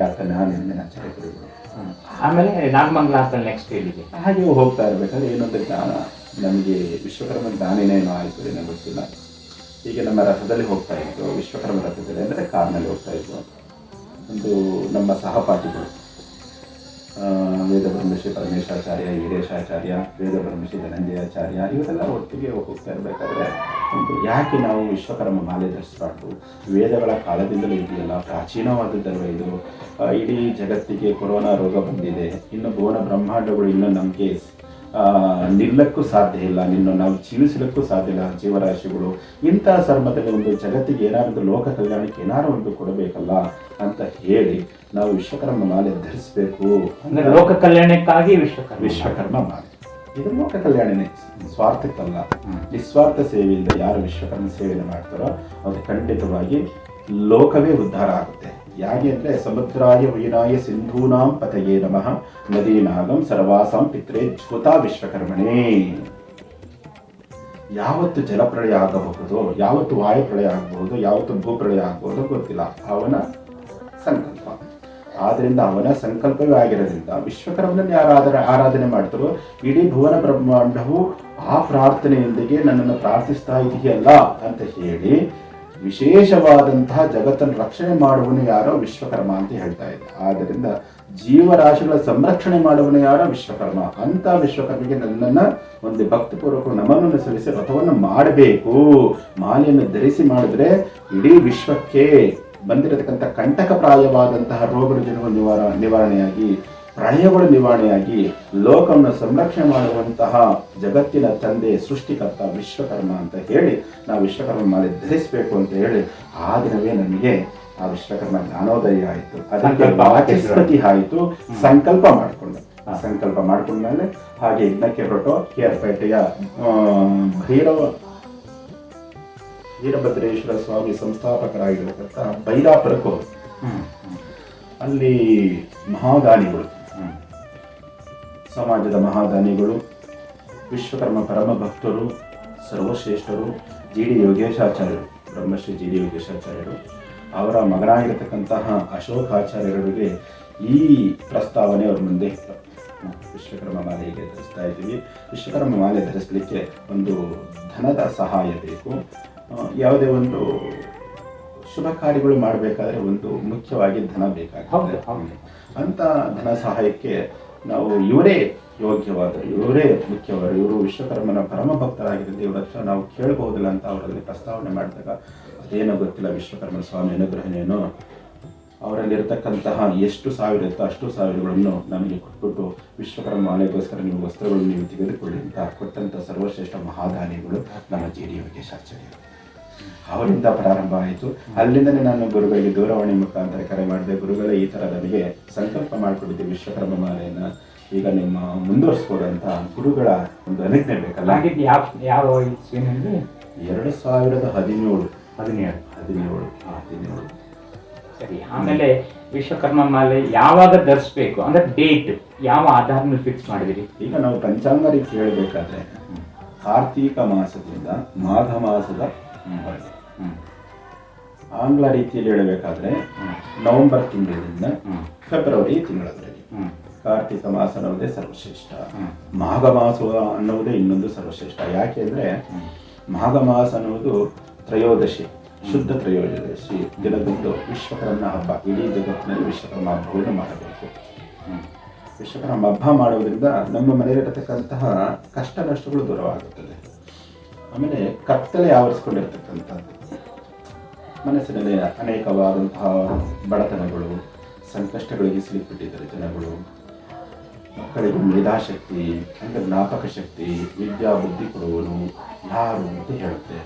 ಡಾಕ್ಟರ್ ನಾಗೇಂದ್ರಾಚಾರ್ಯ ಗುರುಗಳು. ಆಮೇಲೆ ನಾಗಮಂಗಲ ಅಂತ ನೆಕ್ಸ್ಟ್ ಹೇಳಿದೆ. ಹಾಗೆ ಹೋಗ್ತಾ ಇರ್ಬೇಕಾದ್ರೆ ಏನೊಂದು ಜ್ಞಾನ ನಮಗೆ ವಿಶ್ವಕರ್ಮ ಜ್ಞಾನೇನೇನೋ ಆಯಿತು ಏನೋ ಗೊತ್ತಿಲ್ಲ. ಹೀಗೆ ನಮ್ಮ ರಥದಲ್ಲಿ ಹೋಗ್ತಾ ಇತ್ತು, ವಿಶ್ವಕರ್ಮ ರಥದಲ್ಲಿ ಅಂದರೆ ಕಾರ್ನಲ್ಲಿ ಹೋಗ್ತಾ ಇತ್ತು. ಒಂದು ನಮ್ಮ ಸಹಪಾಠಿಗಳು ವೇದಬ್ರಹ್ಮಶ್ರೀ ಪರಮೇಶಾಚಾರ್ಯ, ವೀರೇಶಾಚಾರ್ಯ, ವೇದಬ್ರಹ್ಮಶ್ರೀ ಧನಂಜಯಾಚಾರ್ಯ ಇವರೆಲ್ಲ ಒಟ್ಟಿಗೆ ಹೋಗ್ತಾ ಇರಬೇಕಾದ್ರೆ ಒಂದು ಯಾಕೆ ನಾವು ವಿಶ್ವಕರ್ಮ ಮಾಲೆ ಧರಿಸಬಾರ್ದು? ವೇದಗಳ ಕಾಲದಿಂದಲೂ ಇದೆಯಲ್ಲ, ಪ್ರಾಚೀನವಾದದ್ದಲ್ವ ಇದು. ಇಡೀ ಜಗತ್ತಿಗೆ ಕೊರೋನಾ ರೋಗ ಬಂದಿದೆ, ಇನ್ನು ಭುವನ ಬ್ರಹ್ಮಾಂಡಗಳು ಇನ್ನೂ ನಮಗೆ ನಿಲ್ಲಕ್ಕೂ ಸಾಧ್ಯ ಇಲ್ಲ, ನಿನ್ನ ನಾವು ಜೀವಿಸಲಿಕ್ಕೂ ಸಾಧ್ಯ ಇಲ್ಲ ಜೀವರಾಶಿಗಳು. ಇಂತಹ ಸಂದರ್ಭದಲ್ಲಿ ಒಂದು ಜಗತ್ತಿಗೆ ಏನಾದರೂ ಲೋಕ ಕಲ್ಯಾಣಕ್ಕೆ ಏನಾದ್ರು ಒಂದು ಕೊಡಬೇಕಲ್ಲ ಅಂತ ಹೇಳಿ ನಾವು ವಿಶ್ವಕರ್ಮ ಮಾಲೆ ಧರಿಸಬೇಕು. ಅಂದ್ರೆ ಲೋಕ ಕಲ್ಯಾಣಕ್ಕಾಗಿ ವಿಶ್ವಕರ್ಮ ಮಾಲೆ. ಇದು ಲೋಕ ಕಲ್ಯಾಣನೇ, ಸ್ವಾರ್ಥಕ್ಕಲ್ಲ. ನಿಸ್ವಾರ್ಥ ಸೇವೆಯಿಂದ ಯಾರು ವಿಶ್ವಕರ್ಮ ಸೇವೆಯನ್ನು ಮಾಡ್ತಾರೋ ಅದು ಖಂಡಿತವಾಗಿ ಲೋಕವೇ ಉದ್ಧಾರ ಆಗುತ್ತೆ. ಯಾಕೆ ಅಂದರೆ ಸಮುದ್ರಾಯ ವೀರಾಯ ಸಿಂಧೂನಾಂ ಪತಯೇ ನಮಃ ನದೀನಾಗಂ ಸರ್ವಾಸಾಂ ಪಿತ್ರೆ ಜ್ಯೋತಾ ವಿಶ್ವಕರ್ಮಣೇ. ಯಾವತ್ತು ಜಲಪ್ರಳಯ ಆಗಬಹುದು, ಯಾವತ್ತು ವಾಯುಪ್ರಳಯ ಆಗಬಹುದು, ಯಾವತ್ತು ಭೂಪ್ರಳಯ ಆಗಬಹುದು ಗೊತ್ತಿಲ್ಲ, ಅವನ ಸಂಕಲ್ಪ. ಆದ್ದರಿಂದ ಅವನ ಸಂಕಲ್ಪವೇ ಆಗಿರೋದ್ರಿಂದ ವಿಶ್ವಕರ್ಮನಲ್ಲಿ ಯಾರು ಆರಾಧನೆ ಮಾಡ್ತಾರೋ ಇಡೀ ಭುವನ ಬ್ರಹ್ಮಾಂಡವು ಆ ಪ್ರಾರ್ಥನೆಯೊಂದಿಗೆ ನನ್ನನ್ನು ಪ್ರಾರ್ಥಿಸ್ತಾ ಇದೆಯಲ್ಲ ಅಂತ ಹೇಳಿ ವಿಶೇಷವಾದಂತಹ ಜಗತ್ತನ್ನು ರಕ್ಷಣೆ ಮಾಡುವನು ಯಾರೋ ವಿಶ್ವಕರ್ಮ ಅಂತ ಹೇಳ್ತಾ ಇದೆ. ಆದ್ದರಿಂದ ಜೀವರಾಶಿಗಳ ಸಂರಕ್ಷಣೆ ಮಾಡುವನು ಯಾರೋ ವಿಶ್ವಕರ್ಮ. ಅಂತ ವಿಶ್ವಕರ್ಮಿಗೆ ನನ್ನನ್ನು ಒಂದು ಭಕ್ತಿಪೂರ್ವಕ ನಮನನ್ನು ಸಲ್ಲಿಸಿ ವ್ರತವನ್ನು ಮಾಡಬೇಕು. ಮಾಲೆಯನ್ನು ಧರಿಸಿ ಮಾಡಿದ್ರೆ ಇಡೀ ವಿಶ್ವಕ್ಕೆ ಬಂದಿರತಕ್ಕಂಥ ಕಂಟಕಪ್ರಾಯವಾದಂತಹ ರೋಗರುಜಿನಗಳು ನಿವಾರಣೆಯಾಗಿ, ಪ್ರಳಯಗಳು ನಿವಾರಣೆಯಾಗಿ ಲೋಕವನ್ನು ಸಂರಕ್ಷಣೆ ಮಾಡುವಂತಹ ಜಗತ್ತಿನ ತಂದೆ ಸೃಷ್ಟಿಕರ್ತ ವಿಶ್ವಕರ್ಮ ಅಂತ ಹೇಳಿ ನಾವು ವಿಶ್ವಕರ್ಮ ಮಾಲೆ ಧರಿಸಬೇಕು ಅಂತ ಹೇಳಿ ಆ ದಿನವೇ ನನಗೆ ಆ ವಿಶ್ವಕರ್ಮ ಜ್ಞಾನೋದಯ ಆಯಿತು. ಅದಕ್ಕೆ ವಾಚಸ್ಪತಿ ಆಯಿತು. ಸಂಕಲ್ಪ ಮಾಡ್ಕೊಂಡ್ಮೇಲೆ ಹಾಗೆ ಯಜ್ಞಕ್ಕೆ ಹೊರಟು ಕೇರ್ಪೇಟೆಯ ವೀರಭದ್ರೇಶ್ವರ ಸ್ವಾಮಿ ಸಂಸ್ಥಾಪಕರಾಗಿರತಕ್ಕಂಥ ಬೈಲಾಪುರಕ್ಕೂ ಅಲ್ಲಿ ಮಹಾದಾನಿಗಳು, ಸಮಾಜದ ಮಹಾದಾನಿಗಳು, ವಿಶ್ವಕರ್ಮ ಪರಮ ಭಕ್ತರು, ಸರ್ವಶ್ರೇಷ್ಠರು ಜಿ ಡಿ ಯೋಗೇಶಾಚಾರ್ಯರು, ಬ್ರಹ್ಮಶ್ರೀ ಜಿ ಡಿ ಯೋಗೇಶಾಚಾರ್ಯರು, ಅವರ ಮಗನಾಗಿರತಕ್ಕಂತಹ ಅಶೋಕಾಚಾರ್ಯರಿಗೆ ಈ ಪ್ರಸ್ತಾವನೆ ಅವ್ರ ಮುಂದೆ ಇತ್ತು. ವಿಶ್ವಕರ್ಮ ಮಾಲೆಗೆ ಧರಿಸ್ತಾ ಇದ್ದೀವಿ, ವಿಶ್ವಕರ್ಮ ಮಾಲೆ ಧರಿಸಲಿಕ್ಕೆ ಒಂದು ಧನದ ಸಹಾಯ ಬೇಕು. ಯಾವುದೇ ಒಂದು ಶುಭ ಕಾರ್ಯಗಳು ಮಾಡಬೇಕಾದ್ರೆ ಒಂದು ಮುಖ್ಯವಾಗಿ ಧನ ಬೇಕಾಗುತ್ತೆ. ಅಂತ ಧನ ಸಹಾಯಕ್ಕೆ ನಾವು ಇವರೇ ಯೋಗ್ಯವಾದರು, ಇವರೇ ಮುಖ್ಯವಾದರು, ಇವರು ವಿಶ್ವಕರ್ಮನ ಪರಮ ಭಕ್ತರಾಗಿರೋದು, ಇವರ ಹತ್ರ ನಾವು ಕೇಳಬಹುದಿಲ್ಲ ಅಂತ ಅವರಲ್ಲಿ ಪ್ರಸ್ತಾವನೆ ಮಾಡಿದಾಗ ಅದೇನೋ ಗೊತ್ತಿಲ್ಲ, ವಿಶ್ವಕರ್ಮ ಸ್ವಾಮಿ ಅನುಗ್ರಹನೇನೋ ಅವರಲ್ಲಿರ್ತಕ್ಕಂತಹ ಎಷ್ಟು ಸಾವಿರ ಇರುತ್ತೋ ಅಷ್ಟು ಸಾವಿರಗಳನ್ನು ನಮಗೆ ಕೊಟ್ಬಿಟ್ಟು ವಿಶ್ವಕರ್ಮ ಮಾಲೆಗೋಸ್ಕರ ನೀವು ವಸ್ತ್ರಗಳನ್ನು ನೀವು ತೆಗೆದುಕೊಳ್ಳಿ ಅಂತ ಕೊಟ್ಟಂಥ ಸರ್ವಶ್ರೇಷ್ಠ ಮಹಾದಾನಿಗಳು ನಮ್ಮ ಜಿ ಡಿ ಯೋಗೇಶಾಚಾರ್ಯರು. ಅವರಿಂದ ಪ್ರಾರಂಭ ಆಯಿತು. ಅಲ್ಲಿಂದಲೇ ನಾನು ಗುರುಗಳಿಗೆ ದೂರವಾಣಿ ಮುಖಾಂತರ ಕರೆ ಮಾಡಿದೆ. ಗುರುಗಳೇ ಈ ಥರ ನಮಗೆ ಸಂಕಲ್ಪ ಮಾಡಿಕೊಂಡಿದ್ದೀವಿ ವಿಶ್ವಕರ್ಮ ಮಾಲೆಯನ್ನು, ಈಗ ನಿಮ್ಮ ಮುಂದುವರಿಸ್ಬೋದಂತ ಗುರುಗಳ ಒಂದು ಅನುಜ್ಞೆ ಬೇಕಲ್ಲ. 2017 ಸರಿ. ಆಮೇಲೆ ವಿಶ್ವಕರ್ಮ ಮಾಲೆ ಯಾವಾಗ ಧರಿಸ್ಬೇಕು ಅಂದ್ರೆ ಡೇಟ್ ಯಾವ ಆಧಾರ ಮೇಲೆ ಫಿಕ್ಸ್ ಮಾಡಿದಿರಿ? ಈಗ ನಾವು ಪಂಚಾಂಗ ರೀತಿ ಹೇಳಬೇಕಾದ್ರೆ ಕಾರ್ತೀಕ ಮಾಸದಿಂದ ಮಾಘ ಮಾಸದ ವರೆಗೆ, ಆಂಗ್ಲ ರೀತಿಯಲ್ಲಿ ಹೇಳಬೇಕಾದ್ರೆ ನವೆಂಬರ್ ತಿಂಗಳಿಂದ ಫೆಬ್ರವರಿ ತಿಂಗಳವರೆಗೆ. ಕಾರ್ತಿಕ ಮಾಸ ಅನ್ನೋದೇ ಸರ್ವಶ್ರೇಷ್ಠ, ಮಾಘ ಮಾಸ ಅನ್ನೋದೇ ಇನ್ನೊಂದು ಸರ್ವಶ್ರೇಷ್ಠ. ಯಾಕೆ ಅಂದರೆ ಮಾಘ ಮಾಸ ಅನ್ನೋದು ತ್ರಯೋದಶಿ ಶುದ್ಧ ತ್ರಯೋದಶಿ ದಿನದಂದು ವಿಶ್ವಕರ್ಮ ಹಬ್ಬ ಇಡೀ ಜಗತ್ತಿನಲ್ಲಿ ವಿಶ್ವಕರ್ಮ ಹಬ್ಬವನ್ನು ಮಾಡಬೇಕು. ವಿಶ್ವಕರ್ಮ ಹಬ್ಬ ಮಾಡುವುದರಿಂದ ನಮ್ಮ ಮನೆಯಲ್ಲಿರತಕ್ಕಂತಹ ಕಷ್ಟ ನಷ್ಟಗಳು ದೂರವಾಗುತ್ತದೆ. ಆಮೇಲೆ ಕತ್ತಲೆ ಆವರಿಸಿಕೊಂಡಿರತಕ್ಕಂಥದ್ದು, ಮನಸ್ಸಿನಲ್ಲಿ ಅನೇಕವಾದಂತಹ ಬಡತನಗಳು, ಸಂಕಷ್ಟಗಳಿಗೆ ಸಿಲುಕಿಬಿಟ್ಟಿದ್ದಾರೆ ಜನಗಳು. ಮಕ್ಕಳಿಗೆ ಮೇಧಾಶಕ್ತಿ ಅಂದರೆ ಜ್ಞಾಪಕ ಶಕ್ತಿ, ವಿದ್ಯಾ ಬುದ್ಧಿ ಕೊಡುವನು ಯಾರು ಅಂತ ಹೇಳುತ್ತೆ.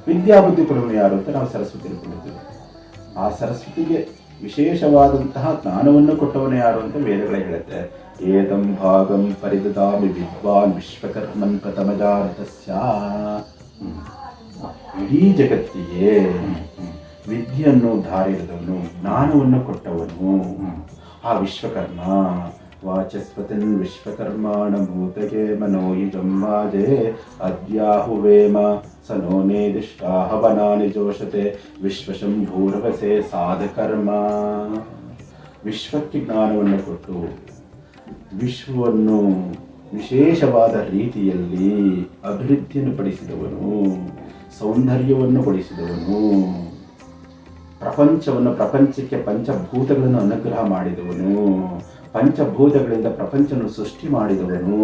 ವಿದ್ಯಾ ಬುದ್ಧಿ ಕೊಡುವನು ಯಾರು ಅಂತ ನಾವು ಸರಸ್ವತಿ ತಿಳ್ಕೊಂಡಿದ್ದೇವೆ. ಆ ಸರಸ್ವತಿಗೆ ವಿಶೇಷವಾದಂತಹ ಜ್ಞಾನವನ್ನು ಕೊಟ್ಟವನು ಯಾರು ಅಂತ ವೇದಗಳೇ ಹೇಳುತ್ತೆ. ಏತಂ ಭಾಗಂ ಪರಿದದಾಮಿ ವಿದ್ವಾನ್ ವಿಶ್ವಕರ್ಮನ್ ಪ್ರಥಮಜಾತಸ್ಯ. ಇಡೀ ಜಗತ್ತಿಗೆ ವಿದ್ಯೆಯನ್ನು ಧಾರಿಸಿದವನು, ಜ್ಞಾನವನ್ನು ಕೊಟ್ಟವನು ಆ ವಿಶ್ವಕರ್ಮ. ವಾಚಸ್ಪತಿನ್ ವಿಶ್ವಕರ್ಮಾಣ ಭೂತಗೆ ಮನೋಯುಜಂ ವಾಜೆ ಅದ್ಯಾಹುವೇಮ ಸನೋ ನೇದಿಷ್ಟಾ ಹವನಾನಿ ಜೋಷತೆ ವಿಶ್ವಶಂಭೂರವಸೆ ಸಾಧಕರ್ಮ. ವಿಶ್ವಕ್ಕೆ ಜ್ಞಾನವನ್ನು ಕೊಟ್ಟು ವಿಶ್ವವನ್ನು ವಿಶೇಷವಾದ ರೀತಿಯಲ್ಲಿ ಅಭಿವೃದ್ಧಿಯನ್ನು ಪಡಿಸಿದವನು, ಸೌಂದರ್ಯವನ್ನು ಪಡಿಸಿದವನು, ಪ್ರಪಂಚಕ್ಕೆ ಪಂಚಭೂತಗಳನ್ನು ಅನುಗ್ರಹ ಮಾಡಿದವನು, ಪಂಚಭೂತಗಳಿಂದ ಪ್ರಪಂಚವನ್ನು ಸೃಷ್ಟಿ ಮಾಡಿದವನು,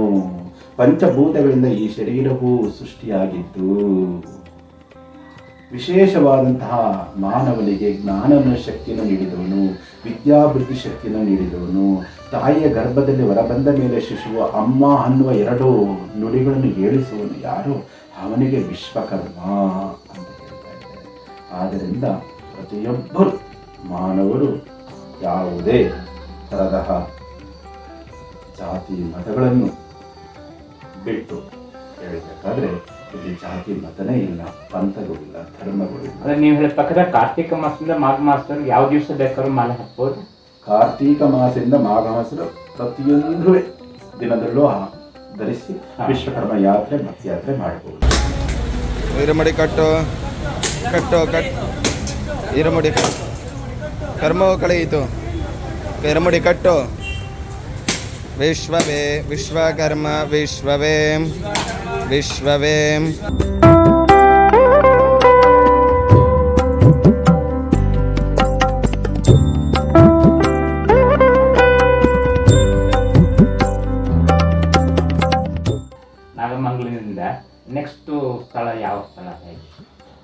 ಪಂಚಭೂತಗಳಿಂದ ಈ ಶರೀರವೂ ಸೃಷ್ಟಿಯಾಗಿದ್ದು ವಿಶೇಷವಾದಂತಹ ಮಾನವನಿಗೆ ಜ್ಞಾನನ ಶಕ್ತಿಯನ್ನು ನೀಡಿದವನು, ವಿದ್ಯಾಬುದ್ಧಿ ಶಕ್ತಿಯನ್ನು ನೀಡಿದವನು. ತಾಯಿಯ ಗರ್ಭದಲ್ಲಿ ಹೊರಬಂದ ಮೇಲೆ ಶಿಶುವು ಅಮ್ಮ ಅನ್ನುವ 2 ನುಡಿಗಳನ್ನು ಹೇಳಿಸುವನು ಯಾರು? ಅವನಿಗೆ ವಿಶ್ವಕರ್ಮ ಅಂತ ಹೇಳ್ತಾ ಇದ್ದಾರೆ. ಆದ್ದರಿಂದ ಪ್ರತಿಯೊಬ್ಬರು ಮಾನವರು ಯಾವುದೇ ತರಹ ಜಾತಿ ಮತಗಳನ್ನು ಬಿಟ್ಟು ಹೇಳಬೇಕಾದ್ರೆ ಇಲ್ಲಿ ಜಾತಿ ಮತನೇ ಇಲ್ಲ, ಪಂಥಗಳಿಲ್ಲ, ಧರ್ಮಗಳಿಲ್ಲ. ಅಂದ್ರೆ ನೀವು ಹೇಳಿದ ಪಕ್ಕದ ಕಾರ್ತಿಕ ಮಾಸದಿಂದ ಮಾಘ ಮಾಸದವರೆಗೆ ಯಾವ ದಿವಸ ಬೇಕಾದ್ರೂ ಮಾಲೆ ಹಾಕ್ಬೋದು. ಕಾರ್ತೀಕ ಮಾಸದಿಂದ ಮಾಘ ಮಾಸದ ಪ್ರತಿಯೊಂದು ದಿನದಲ್ಲೂ ಧರಿಸಿ ವಿಶ್ವಕರ್ಮ ಯಾತ್ರೆ ಭಕ್ತಿ ಯಾತ್ರೆ ಮಾಡಬಹುದು. ಇರಮಡಿ ಕಟ್ಟು ಇರಮಡಿ ಕರ್ಮವು ಕಳೆಯಿತು. ಇರಮಡಿ ಕಟ್ಟು. ವಿಶ್ವವೇ ವಿಶ್ವಕರ್ಮ ವಿಶ್ವವೇ ವಿಶ್ವವೇ. ನಾಗಮಂಗಲದಿಂದ ನೆಕ್ಸ್ಟ್ ಸ್ಥಳ ಯಾವ ಸ್ಥಳ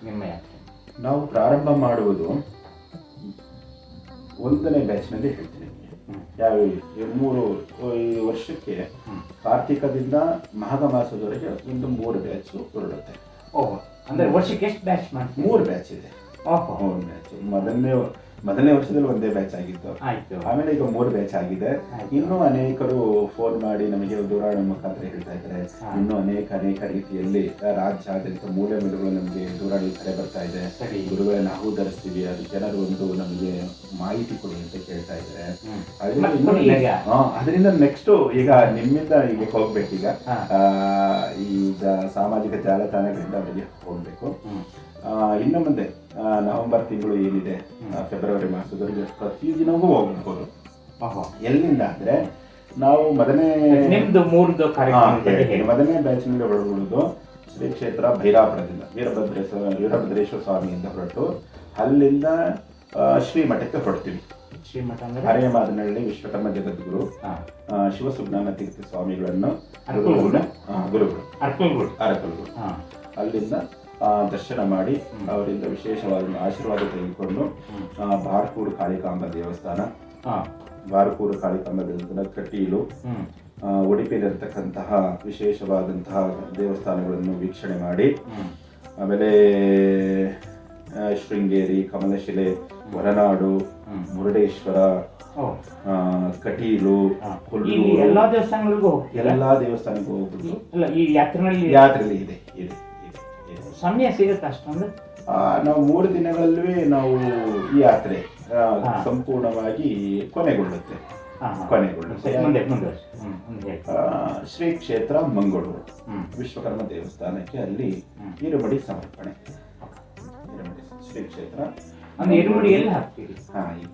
ನಿಮ್ಮ ಯಾತ್ರೆ? ನಾವು ಪ್ರಾರಂಭ ಮಾಡುವುದು 1ನೇ ಬ್ಯಾಚ್ನಲ್ಲಿ ಹೇಳ್ತೀನಿ. ಯಾವ 3 ವರ್ಷಕ್ಕೆ ಕಾರ್ತಿಕದಿಂದ ಮಾಘ ಮಾಸದವರೆಗೆ ಒಂದು 3 ಬ್ಯಾಚ್ ಹೊರಡುತ್ತೆ. ಓಹೋ, ಅಂದ್ರೆ ವರ್ಷಕ್ಕೆ ಎಷ್ಟು ಬ್ಯಾಚ್ ಮಾಡ್ತೀವಿ? 3 ಬ್ಯಾಚ್ ಇದೆ. 3 ಬ್ಯಾಚ್. ಮೊದಲನೇ ವರ್ಷದಲ್ಲಿ 1 ಬ್ಯಾಚ್ ಆಗಿತ್ತು. ಆಮೇಲೆ ಈಗ 3 ಬ್ಯಾಚ್ ಆಗಿದೆ. ಇನ್ನೂ ಅನೇಕರು ಫೋನ್ ಮಾಡಿ ನಮಗೆ ದೂರವಾಣಿ ಮುಖಾಂತರ ಹೇಳ್ತಾ ಇದ್ದಾರೆ. ಇನ್ನೂ ಅನೇಕ ರೀತಿಯಲ್ಲಿ ರಾಜ್ಯಾದ್ಯಂತ ಮೂಲೆ ಮೂಲೆಗಳು ನಮಗೆ ದೂರವಾಣಿ ಕರೆ ಬರ್ತಾ ಇದೆ. ಗುರುಗಳೇ ನಾವು ಧರಿಸ್ತೀವಿ, ಅದು ಜನರು ಒಂದು ನಮಗೆ ಮಾಹಿತಿ ಕೊಡಿ ಅಂತ ಕೇಳ್ತಾ ಇದ್ದಾರೆ. ಅದರಿಂದ ನೆಕ್ಸ್ಟ್ ಈಗ ನಿಮ್ಮಿಂದ ಈಗ ಹೋಗ್ಬೇಕೀಗ ಈಗ ಸಾಮಾಜಿಕ ಜಾಲತಾಣಗಳಿಂದ ಅವರಿಗೆ ಹೋಗ್ಬೇಕು. ಇನ್ನು ಮುಂದೆ ನವೆಂಬರ್ ತಿಂಗಳು ಏನಿದೆ, ಫೆಬ್ರವರಿ ಮಾಸದವರೆಗೆ ಪ್ರತಿದಿನವೂ ಹೋಗ್ಬೋದು. ಎಲ್ಲಿಂದ ಅಂದ್ರೆ ನಾವು ಮೊದಲನೇ ಬ್ಯಾಚ್ನಲ್ಲಿ ಹೊರಡುವುದು ಶ್ರೀ ಕ್ಷೇತ್ರ ಭೈರಾಪುರದಿಂದ ವೀರಭದ್ರೇಶ್ವರ ಸ್ವಾಮಿಯಿಂದ ಹೊರಟು ಅಲ್ಲಿಂದ ಶ್ರೀಮಠಕ್ಕೆ ಹೊರಡ್ತೀವಿ. ಹರೇಮಾದನಹಳ್ಳಿ ವಿಶ್ವಕರ್ಮ ಜಗದ್ಗುರು ಶಿವಸುಜ್ಞಾನ ತೀರ್ಥ ಸ್ವಾಮಿಗಳನ್ನು ಗುರುಗಳು ಅರಕಲ್ಗುರು ಅಲ್ಲಿಂದ ದರ್ಶನ ಮಾಡಿ ಅವರಿಂದ ವಿಶೇಷವಾದ ಆಶೀರ್ವಾದ ತೆಗೆದುಕೊಂಡು ಬಾರ್ಕೂರು ಕಾಳಿಕಾಂಬ ದೇವಸ್ಥಾನ, ಕಟೀಲು, ಉಡುಪಿಯಲ್ಲಿರ್ತಕ್ಕಂತಹ ವಿಶೇಷವಾದಂತಹ ದೇವಸ್ಥಾನಗಳನ್ನು ವೀಕ್ಷಣೆ ಮಾಡಿ ಆಮೇಲೆ ಶೃಂಗೇರಿ, ಕಮಲಶಿಲೆ, ಹೊರನಾಡು, ಮುರುಡೇಶ್ವರ, ಕಟೀಲು, ಕೊಲ್ಲೂರು ಎಲ್ಲಾ ದೇವಸ್ಥಾನಗಳಿಗೂ ಹೋಗ್ಬಿಟ್ಟು ಈ ಯಾತ್ರೆಯಲ್ಲಿ ಇದೆ. ಸಮಯ ಸಿಗುತ್ತೆ ಅಷ್ಟೊಂದು. ನಾವು 3 ದಿನಗಳಲ್ಲಿ ನಾವು ಈ ಯಾತ್ರೆ ಸಂಪೂರ್ಣವಾಗಿ ಕೊನೆಗೊಳ್ಳುತ್ತೆ. ಶ್ರೀ ಕ್ಷೇತ್ರ ಮಂಗಳೂರು ವಿಶ್ವಕರ್ಮ ದೇವಸ್ಥಾನಕ್ಕೆ ಅಲ್ಲಿ ಇರುಮಡಿ ಸಮರ್ಪಣೆ. ಶ್ರೀ ಕ್ಷೇತ್ರ ಈ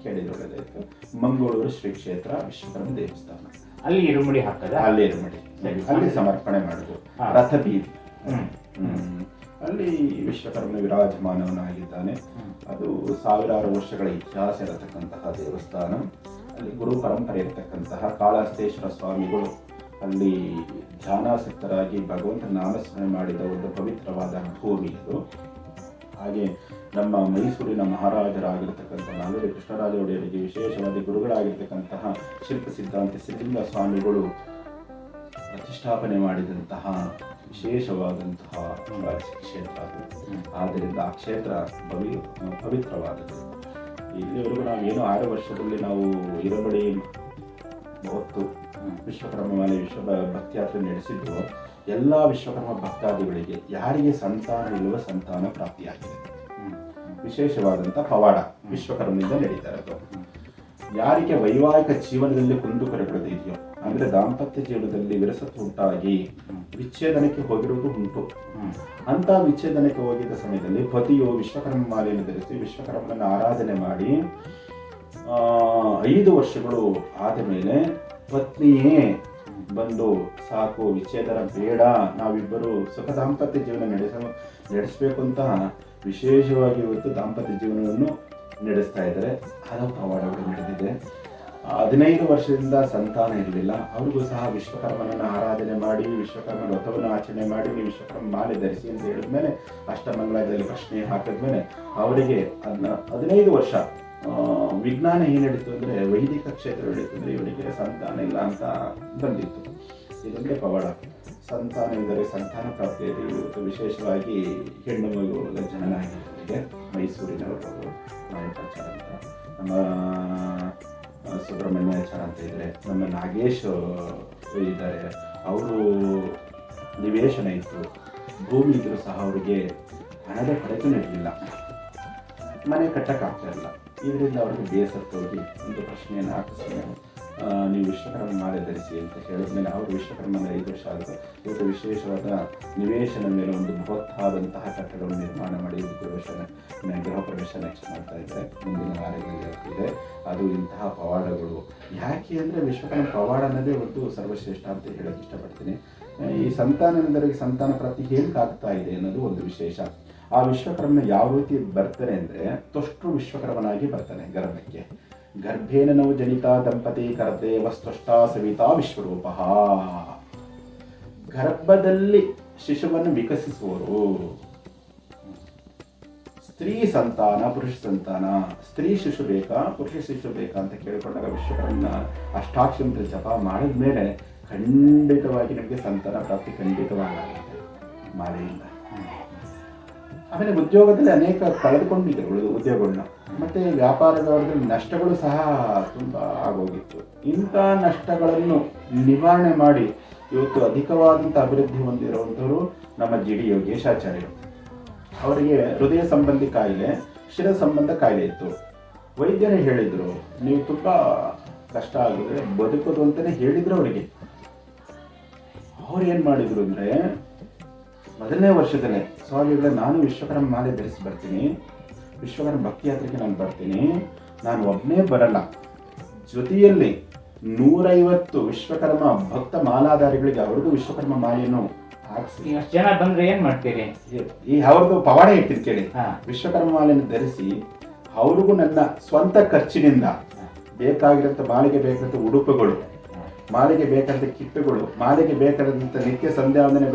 ಕೇಳಿದೊಳ್ಳೆದಾಯ್ತು. ಮಂಗಳೂರು ಶ್ರೀ ಕ್ಷೇತ್ರ ವಿಶ್ವಕರ್ಮ ದೇವಸ್ಥಾನ ಅಲ್ಲಿ ಇರುಮಡಿ ಹಾಕದ, ಅಲ್ಲಿ ಸಮರ್ಪಣೆ ಮಾಡುದು. ರಥ ಬೀದಿ ಅಲ್ಲಿ ವಿಶ್ವಕರ್ಮ ವಿರಾಜಮಾನವನಾಗಿದ್ದಾನೆ. ಅದು ಸಾವಿರಾರು ವರ್ಷಗಳ ಇತಿಹಾಸ ಇರತಕ್ಕಂತಹ ದೇವಸ್ಥಾನ. ಅಲ್ಲಿ ಗುರು ಪರಂಪರೆ ಇರತಕ್ಕಂತಹ ಕಾಳಹಸ್ತೇಶ್ವರ ಸ್ವಾಮಿಗಳು ಅಲ್ಲಿ ಧ್ಯಾನಾಸಕ್ತರಾಗಿ ಭಗವಂತನ ನಾಮಸ್ಮರಣೆ ಮಾಡಿದ ಒಂದು ಪವಿತ್ರವಾದ ಭೂಮಿ ಅದು. ಹಾಗೆ ನಮ್ಮ ಮೈಸೂರಿನ ಮಹಾರಾಜರಾಗಿರ್ತಕ್ಕಂಥ ನಾಲ್ವಡಿ ಕೃಷ್ಣರಾಜ ಒಡೆಯರಿಗೆ ವಿಶೇಷವಾದ ಗುರುಗಳಾಗಿರ್ತಕ್ಕಂತಹ ಶಿಲ್ಪ ಸಿದ್ಧಾಂತ ಸಿದ್ಧಲಿಂಗ ಸ್ವಾಮಿಗಳು ಪ್ರತಿಷ್ಠಾಪನೆ ಮಾಡಿದಂತಹ ವಿಶೇಷವಾದಂತಹ ಕ್ಷೇತ್ರ ಅದು. ಆದ್ದರಿಂದ ಆ ಕ್ಷೇತ್ರ ಪವಿತ್ರವಾದದ್ದು. ಇಲ್ಲಿವರೆಗೂ ನಾವೇನು 6 ವರ್ಷದಲ್ಲಿ ನಾವು ಇರಬಡಿ ಹೊತ್ತು ವಿಶ್ವಕರ್ಮ ಮಾಲೆ ಭಕ್ತಿಯಾತ್ರೆ ನಡೆಸಿದ್ರು. ಎಲ್ಲ ವಿಶ್ವಕರ್ಮ ಭಕ್ತಾದಿಗಳಿಗೆ ಯಾರಿಗೆ ಸಂತಾನ ಇಲ್ಲವ ಸಂತಾನ ಪ್ರಾಪ್ತಿಯಾಗಿದೆ. ವಿಶೇಷವಾದಂಥ ಪವಾಡ ವಿಶ್ವಕರ್ಮನಿಂದ ನಡೀತಾ ಇರೋದು. ಯಾರಿಗೆ ವೈವಾಹಿಕ ಜೀವನದಲ್ಲಿ ಕುಂದುಕೊರಗಳು ಇದೆಯೋ, ಅಂದ್ರೆ ದಾಂಪತ್ಯ ಜೀವನದಲ್ಲಿ ವಿರಸತ್ವ ಉಂಟಾಗಿ ವಿಚ್ಛೇದನಕ್ಕೆ ಹೋಗಿರುವುದು ಉಂಟು. ಅಂತ ವಿಚ್ಛೇದನಕ್ಕೆ ಹೋಗಿದ್ದ ಸಮಯದಲ್ಲಿ ಪತಿಯು ವಿಶ್ವಕರ್ಮ ಮಾಲೆಯನ್ನು ಧರಿಸಿ ವಿಶ್ವಕರ್ಮನ ಆರಾಧನೆ ಮಾಡಿ 5 ವರ್ಷಗಳು ಆದ ಮೇಲೆ ಪತ್ನಿಯೇ ಬಂದು ಸಾಕು, ವಿಚ್ಛೇದನ ಬೇಡ, ನಾವಿಬ್ಬರು ಸುಖ ದಾಂಪತ್ಯ ಜೀವನ ನಡೆಸಬೇಕು ಅಂತ ವಿಶೇಷವಾಗಿ ಇವತ್ತು ದಾಂಪತ್ಯ ಜೀವನವನ್ನು ನಡೆಸ್ತಾ ಇದ್ದಾರೆ. ಹಲವು ಪವಾಡಗಳು ನಡೆದಿದೆ. 15 ವರ್ಷದಿಂದ ಸಂತಾನ ಇರಲಿಲ್ಲ. ಅವ್ರಿಗೂ ಸಹ ವಿಶ್ವಕರ್ಮನನ್ನು ಆರಾಧನೆ ಮಾಡಿ ವಿಶ್ವಕರ್ಮ ವ್ರತವನ್ನು ಆಚರಣೆ ಮಾಡಿ ನೀವು ವಿಶ್ವಕರ್ಮ ಮಾಲೆ ಧರಿಸಿ ಅಂತ ಹೇಳಿದ್ಮೇಲೆ ಅಷ್ಟಮಂಗಳದಲ್ಲಿ ಪ್ರಶ್ನೆ ಹಾಕಿದ್ಮೇಲೆ ಅವರಿಗೆ 15 ವರ್ಷ ವಿಜ್ಞಾನ ಏನು ನಡೀತು ಅಂದರೆ ವೈದಿಕ ಕ್ಷೇತ್ರ ನಡೀತು ಅಂದರೆ ಇವರಿಗೆ ಸಂತಾನ ಇಲ್ಲ ಅಂತ ಬಂದಿತ್ತು. ಇದೊಂದೇ ಪವಾಡ. ಸಂತಾನ ಎಂದರೆ ಸಂತಾನ ಪ್ರಾಪ್ತಿಯಲ್ಲಿ ಇವತ್ತು ವಿಶೇಷವಾಗಿ ಹೆಣ್ಣು ಮಗುಗಳ ಜನನ ಆಗಿರುತ್ತದೆ. ಮೈಸೂರಿನವರು ನಾಯಕಾಚಾರ ಅಂತ, ನಮ್ಮ ಸುಬ್ರಹ್ಮಣ್ಯಾಚಾರ ಅಂತ ಇದ್ದಾರೆ, ನಮ್ಮ ನಾಗೇಶ್ ಇದ್ದಾರೆ. ಅವರು ನಿವೇಶನ ಇತ್ತು, ಭೂಮಿ ಇದ್ರೂ ಸಹ ಅವರಿಗೆ ಹಣದ ಕೊರತೆ ಇರಲಿಲ್ಲ, ಮನೆ ಕಟ್ಟಕ್ಕಾಗ್ತಾ ಇಲ್ಲ. ಇದರಿಂದ ಅವರಿಗೆ ಬೇಸತ್ತೋಗಿ ಒಂದು ಪ್ರಶ್ನೆಯನ್ನು ಹಾಕಿಸ್ತಾರೆ, ನೀವು ವಿಶ್ವಕರ್ಮ ಮಾಲೆ ಧರಿಸಿ ಅಂತ ಹೇಳಿದ್ಮೇಲೆ ಅವರು ವಿಶ್ವಕರ್ಮನ 5 ವರ್ಷ ಆಗುತ್ತೆ. ಇವತ್ತು ವಿಶೇಷವಾದ ನಿವೇಶನ ಮೇಲೆ ಒಂದು ಬೃಹತ್ತಾದಂತಹ ಕಟ್ಟಡವನ್ನು ನಿರ್ಮಾಣ ಮಾಡಿ ಗೃಹ ಪ್ರವೇಶ ನೆಕ್ಸ್ಟ್ ಮಾಡ್ತಾ ಇದ್ದಾರೆ. ಮುಂದಿನ ವಾರಗಳಲ್ಲಿ ಆಗ್ತಿದೆ. ಅದು ಇಂತಹ ಪವಾಡಗಳು. ಯಾಕೆ ಅಂದರೆ ವಿಶ್ವಕರ್ಮ ಪವಾಡ ಅನ್ನೋದೇ ಒಂದು ಸರ್ವಶ್ರೇಷ್ಠ ಅಂತ ಹೇಳೋಕ್ಕೆ ಇಷ್ಟಪಡ್ತೀನಿ. ಈ ಸಂತಾನದವರಿಗೆ ಸಂತಾನ ಪ್ರಾಪ್ತಿ ಹೇಗೆ ಆಗ್ತಾ ಇದೆ ಅನ್ನೋದು ಒಂದು ವಿಶೇಷ. ಆ ವಿಶ್ವಕರ್ಮನ ಯಾವ ರೀತಿ ಬರ್ತಾನೆ ಅಂದರೆ ತೊಷ್ಟು ವಿಶ್ವಕರ್ಮನಾಗಿ ಬರ್ತಾನೆ ಗರ್ಭಕ್ಕೆ. ಗರ್ಭೇನ ನವು ಜನಿತ ದಂಪತಿ ಕರ್ದೇವ ಸ್ಪಷ್ಟಾ ಸವಿತಾ ವಿಶ್ವರೂಪ. ಗರ್ಭದಲ್ಲಿ ಶಿಶುವನ್ನು ವಿಕಸಿಸುವರು. ಸ್ತ್ರೀ ಸಂತಾನ ಪುರುಷ ಸಂತಾನ, ಸ್ತ್ರೀ ಶಿಶು ಬೇಕಾ ಪುರುಷ ಶಿಶು ಬೇಕಾ ಅಂತ ಕೇಳಿಕೊಂಡಾಗ ವಿಶ್ವಕರ್ಮನ ಅಷ್ಟಾಕ್ಷರ ಜಪ ಮಾಡಿದ ಮೇಲೆ ಖಂಡಿತವಾಗಿ ನಮಗೆ ಸಂತಾನ ಪ್ರಾಪ್ತಿ ಖಂಡಿತವಾಗುತ್ತೆ ಮಾಲೆಯಿಂದ. ಆಮೇಲೆ ಉದ್ಯೋಗದಲ್ಲಿ ಅನೇಕ ಕಳೆದುಕೊಂಡಿದ್ದರು ಉದ್ಯೋಗಗಳನ್ನ, ಮತ್ತೆ ವ್ಯಾಪಾರದಲ್ಲಿ ನಷ್ಟಗಳು ಸಹ ತುಂಬ ಆಗೋಗಿತ್ತು. ಇಂಥ ನಷ್ಟಗಳನ್ನು ನಿವಾರಣೆ ಮಾಡಿ ಇವತ್ತು ಅಧಿಕವಾದಂಥ ಅಭಿವೃದ್ಧಿ ಹೊಂದಿರುವಂಥವರು ನಮ್ಮ ಜಿ ಡಿ ಯೋಗೇಶಾಚಾರ್ಯರು. ಅವರಿಗೆ ಹೃದಯ ಸಂಬಂಧಿ ಕಾಯಿಲೆ, ಶಿರ ಸಂಬಂಧ ಕಾಯಿಲೆ ಇತ್ತು. ವೈದ್ಯರೇ ಹೇಳಿದರು, ನೀವು ತುಂಬ ಕಷ್ಟ ಆಗಿದೆ ಬದುಕೋದು ಅಂತಲೇ ಹೇಳಿದ್ರು ಅವರಿಗೆ. ಅವ್ರು ಏನು ಮಾಡಿದರು ಅಂದರೆ, ಮೊದಲನೇ ವರ್ಷದಲ್ಲೇ ಸ್ವಾಮಿಗಳೇ ನಾನು ವಿಶ್ವಕರ್ಮ ಮಾಲೆ ಧರಿಸಿ ಬರ್ತೀನಿ, ವಿಶ್ವಕರ್ಮ ಭಕ್ತಿ ಯಾತ್ರೆಗೆ ನಾನು ಬರ್ತೀನಿ, ನಾನು ಒಬ್ಬನೇ ಬರಲ್ಲ, ಜೊತೆಯಲ್ಲಿ 150 ವಿಶ್ವಕರ್ಮ ಭಕ್ತ ಮಾಲಾಧಾರಿಗಳಿಗೆ ಅವ್ರಿಗೂ ವಿಶ್ವಕರ್ಮ ಮಾಲೆಯನ್ನು ಹಾಕಿಸಿ. ಜನ ಬಂದ್ರೆ ಏನ್ ಮಾಡ್ತೀರಿ? ಈ ಅವ್ರದ್ದು ಪವಾಡ ಇರ್ತೀನಿ ಕೇಳಿ. ವಿಶ್ವಕರ್ಮ ಮಾಲೆಯನ್ನು ಧರಿಸಿ ಅವ್ರಿಗೂ ನನ್ನ ಸ್ವಂತ ಖರ್ಚಿನಿಂದ ಬೇಕಾಗಿರಂತ ಮಾಲೆಗೆ ಬೇಕಾದಂಥ ಉಡುಪುಗಳು, ಮಾಲೆಗೆ ಬೇಕಾದಂಥ ಕಿಟ್ಟುಗಳು, ಮಾಲೆಗೆ ಬೇಕಾದಂಥ ನಿತ್ಯ ಸಂಧ್ಯಾವಂದನೆ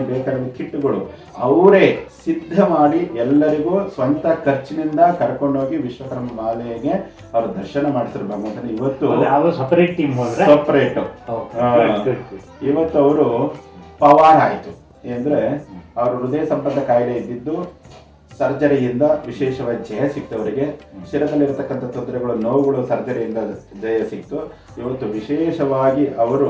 ಬೇಕಾದ ಕಿಟ್ಟುಗಳು ಅವರೇ ಸಿದ್ಧ ಮಾಡಿ ಎಲ್ಲರಿಗೂ ಸ್ವಂತ ಖರ್ಚಿನಿಂದ ಕರ್ಕೊಂಡೋಗಿ ವಿಶ್ವಕರ್ಮ ಮಾಲೆಗೆ ಅವರು ದರ್ಶನ ಮಾಡಿಸಿದ್ರು ಭಗವಂತನ. ಇವತ್ತು ಸಪರೇಟ್ ಟೀಮ್ ಸಪರೇಟ್ ಇವತ್ತು ಅವರು ಪವಾಡ ಆಯಿತು. ಅಂದ್ರೆ ಅವರು ಹೃದಯ ಸಂಬಂಧ ಕಾಯಿಲೆ ಇದ್ದಿದ್ದು ಸರ್ಜರಿಯಿಂದ ವಿಶೇಷವಾಗಿ ಜಯ ಸಿಕ್ತವರಿಗೆ, ಶಿರದಲ್ಲಿರತಕ್ಕಂಥ ತೊಂದರೆಗಳು ನೋವುಗಳು ಸರ್ಜರಿಯಿಂದ ಜಯ ಸಿಕ್ತು. ಇವತ್ತು ವಿಶೇಷವಾಗಿ ಅವರು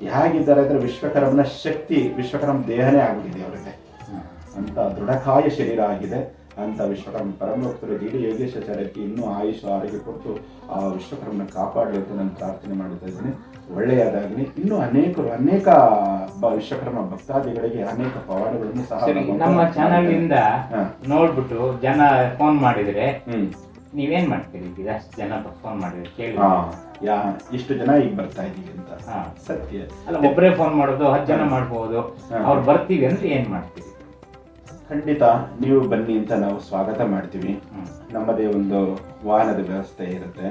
ಹೇಗಿದ್ದಾರೆ ಅಂದರೆ ವಿಶ್ವಕರ್ಮನ ಶಕ್ತಿ ವಿಶ್ವಕರ್ಮ ದೇಹನೇ ಆಗಿದೆ ಅವರಿಗೆ ಅಂತ ದೃಢಕಾಯ ಶರೀರ ಆಗಿದೆ ಅಂತ ವಿಶ್ವಕರ್ಮ ಪರಮಭಕ್ತರು ಜಿ ಡಿ ಯೋಗೇಶಾಚಾರ್ಯಕ್ಕೆ ಇನ್ನೂ ಆಯುಷ ಆರೋಗ್ಯ ಕೊಟ್ಟು ಆ ವಿಶ್ವಕರ್ಮನ ಕಾಪಾಡಲಿ ಅಂತ ನಾನು ಪ್ರಾರ್ಥನೆ ಮಾಡ್ತಾ ಇದ್ದೀನಿ. ಒಳ್ಳೆಯದಾಗಲಿ. ಇನ್ನೂ ಅನೇಕ ವಿಶ್ವಕರ್ಮ ಭಕ್ತಾದಿಗಳಿಗೆ ಅನೇಕ ಪವಾಡಗಳನ್ನು ಸಹ ನಮ್ಮ ಚಾನಲ್ ಇಂದ ನೋಡ್ಬಿಟ್ಟು ಜನ ಫೋನ್ ಮಾಡಿದ್ರೆ ನೀವೇನ್ ಮಾಡ್ತೀರಿ ಈಗ ಅಷ್ಟು ಜನ ಫೋನ್ ಮಾಡಿದ್ರೆ ಕೇಳಿ. ಇಷ್ಟು ಜನ ಈಗ ಬರ್ತಾ ಇದೀವಿ ಅಂತ. ಹಾ. ಸತ್ಯ ಅಲ್ಲ, ಒಬ್ಬರೇ ಫೋನ್ ಮಾಡೋದು 10 ಜನ ಮಾಡ್ಬೋದು. ಅವ್ರು ಬರ್ತೀವಿ ಅಂದ್ರೆ ಏನ್ ಮಾಡ್ತೀವಿ? ಖಂಡಿತ ನೀವು ಬನ್ನಿ ಅಂತ ನಾವು ಸ್ವಾಗತ ಮಾಡ್ತೀವಿ. ನಮ್ಮದೇ ಒಂದು ವಾಹನದ ವ್ಯವಸ್ಥೆ ಇರುತ್ತೆ.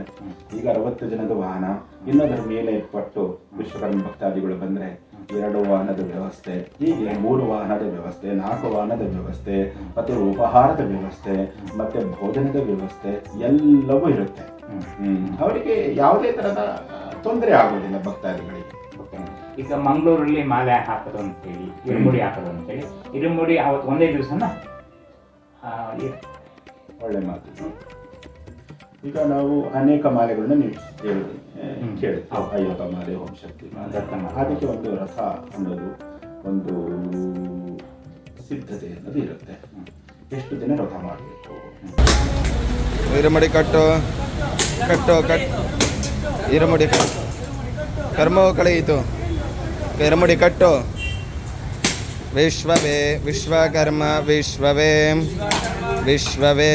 ಈಗ 60 ಜನದ ವಾಹನ, ಇನ್ನೊಂದರ ಮೇಲೆ ಪಟ್ಟು ವಿಶ್ವಕರ್ಮ ಭಕ್ತಾದಿಗಳು ಬಂದ್ರೆ 2 ವಾಹನದ ವ್ಯವಸ್ಥೆ, ಹೀಗೆ 3 ವಾಹನದ ವ್ಯವಸ್ಥೆ, 4 ವಾಹನದ ವ್ಯವಸ್ಥೆ, ಮತ್ತೆ ಉಪಹಾರದ ವ್ಯವಸ್ಥೆ, ಮತ್ತೆ ಭೋಜನದ ವ್ಯವಸ್ಥೆ ಎಲ್ಲವೂ ಇರುತ್ತೆ. ಅವರಿಗೆ ಯಾವುದೇ ತರಹದ ತೊಂದರೆ ಆಗೋದಿಲ್ಲ ಭಕ್ತಾದಿಗಳಿಗೆ. ಈಗ ಮಂಗಳೂರಲ್ಲಿ ಮಾಲೆ ಹಾಕೋದು ಅಂತೇಳಿ, ಇರುಮುಡಿ ಹಾಕೋದು ಅಂತೇಳಿ, ಇರುಮುಡಿ ಅವತ್ತು ಒಂದೇ ದಿವಸನ ಒಳ್ಳೆ ಮಾತು. ಈಗ ನಾವು ಅನೇಕ ಮಾಲೆಗಳನ್ನ ನೀವು ಕೇಳ್ತೀವಿ. ಅಯ್ಯಪ್ಪ ಮಾಲೆ, ಓಂ ಶಕ್ತಿ ಮಾಲೆ, ಅದಕ್ಕೆ ಒಂದು ರಥ ಅನ್ನೋದು ಒಂದು ಸಿದ್ಧತೆ ಅನ್ನೋದು ಇರುತ್ತೆ. ಎಷ್ಟು ದಿನ ರಥ ಮಾಡಬೇಕು, ಇರುಮುಡಿ ಕಟ್ಟು ಕಟ್ಟು ಕಟ್ಟು ಇರುಮುಡಿ ಕಟ್ಟು ಕರ್ಮವು ಕಳೆಯಿತು ಇರುಮುಡಿ ಕಟ್ಟು ವಿಶ್ವವೇ ವಿಶ್ವಕರ್ಮ ವಿಶ್ವವೇ ವಿಶ್ವವೇ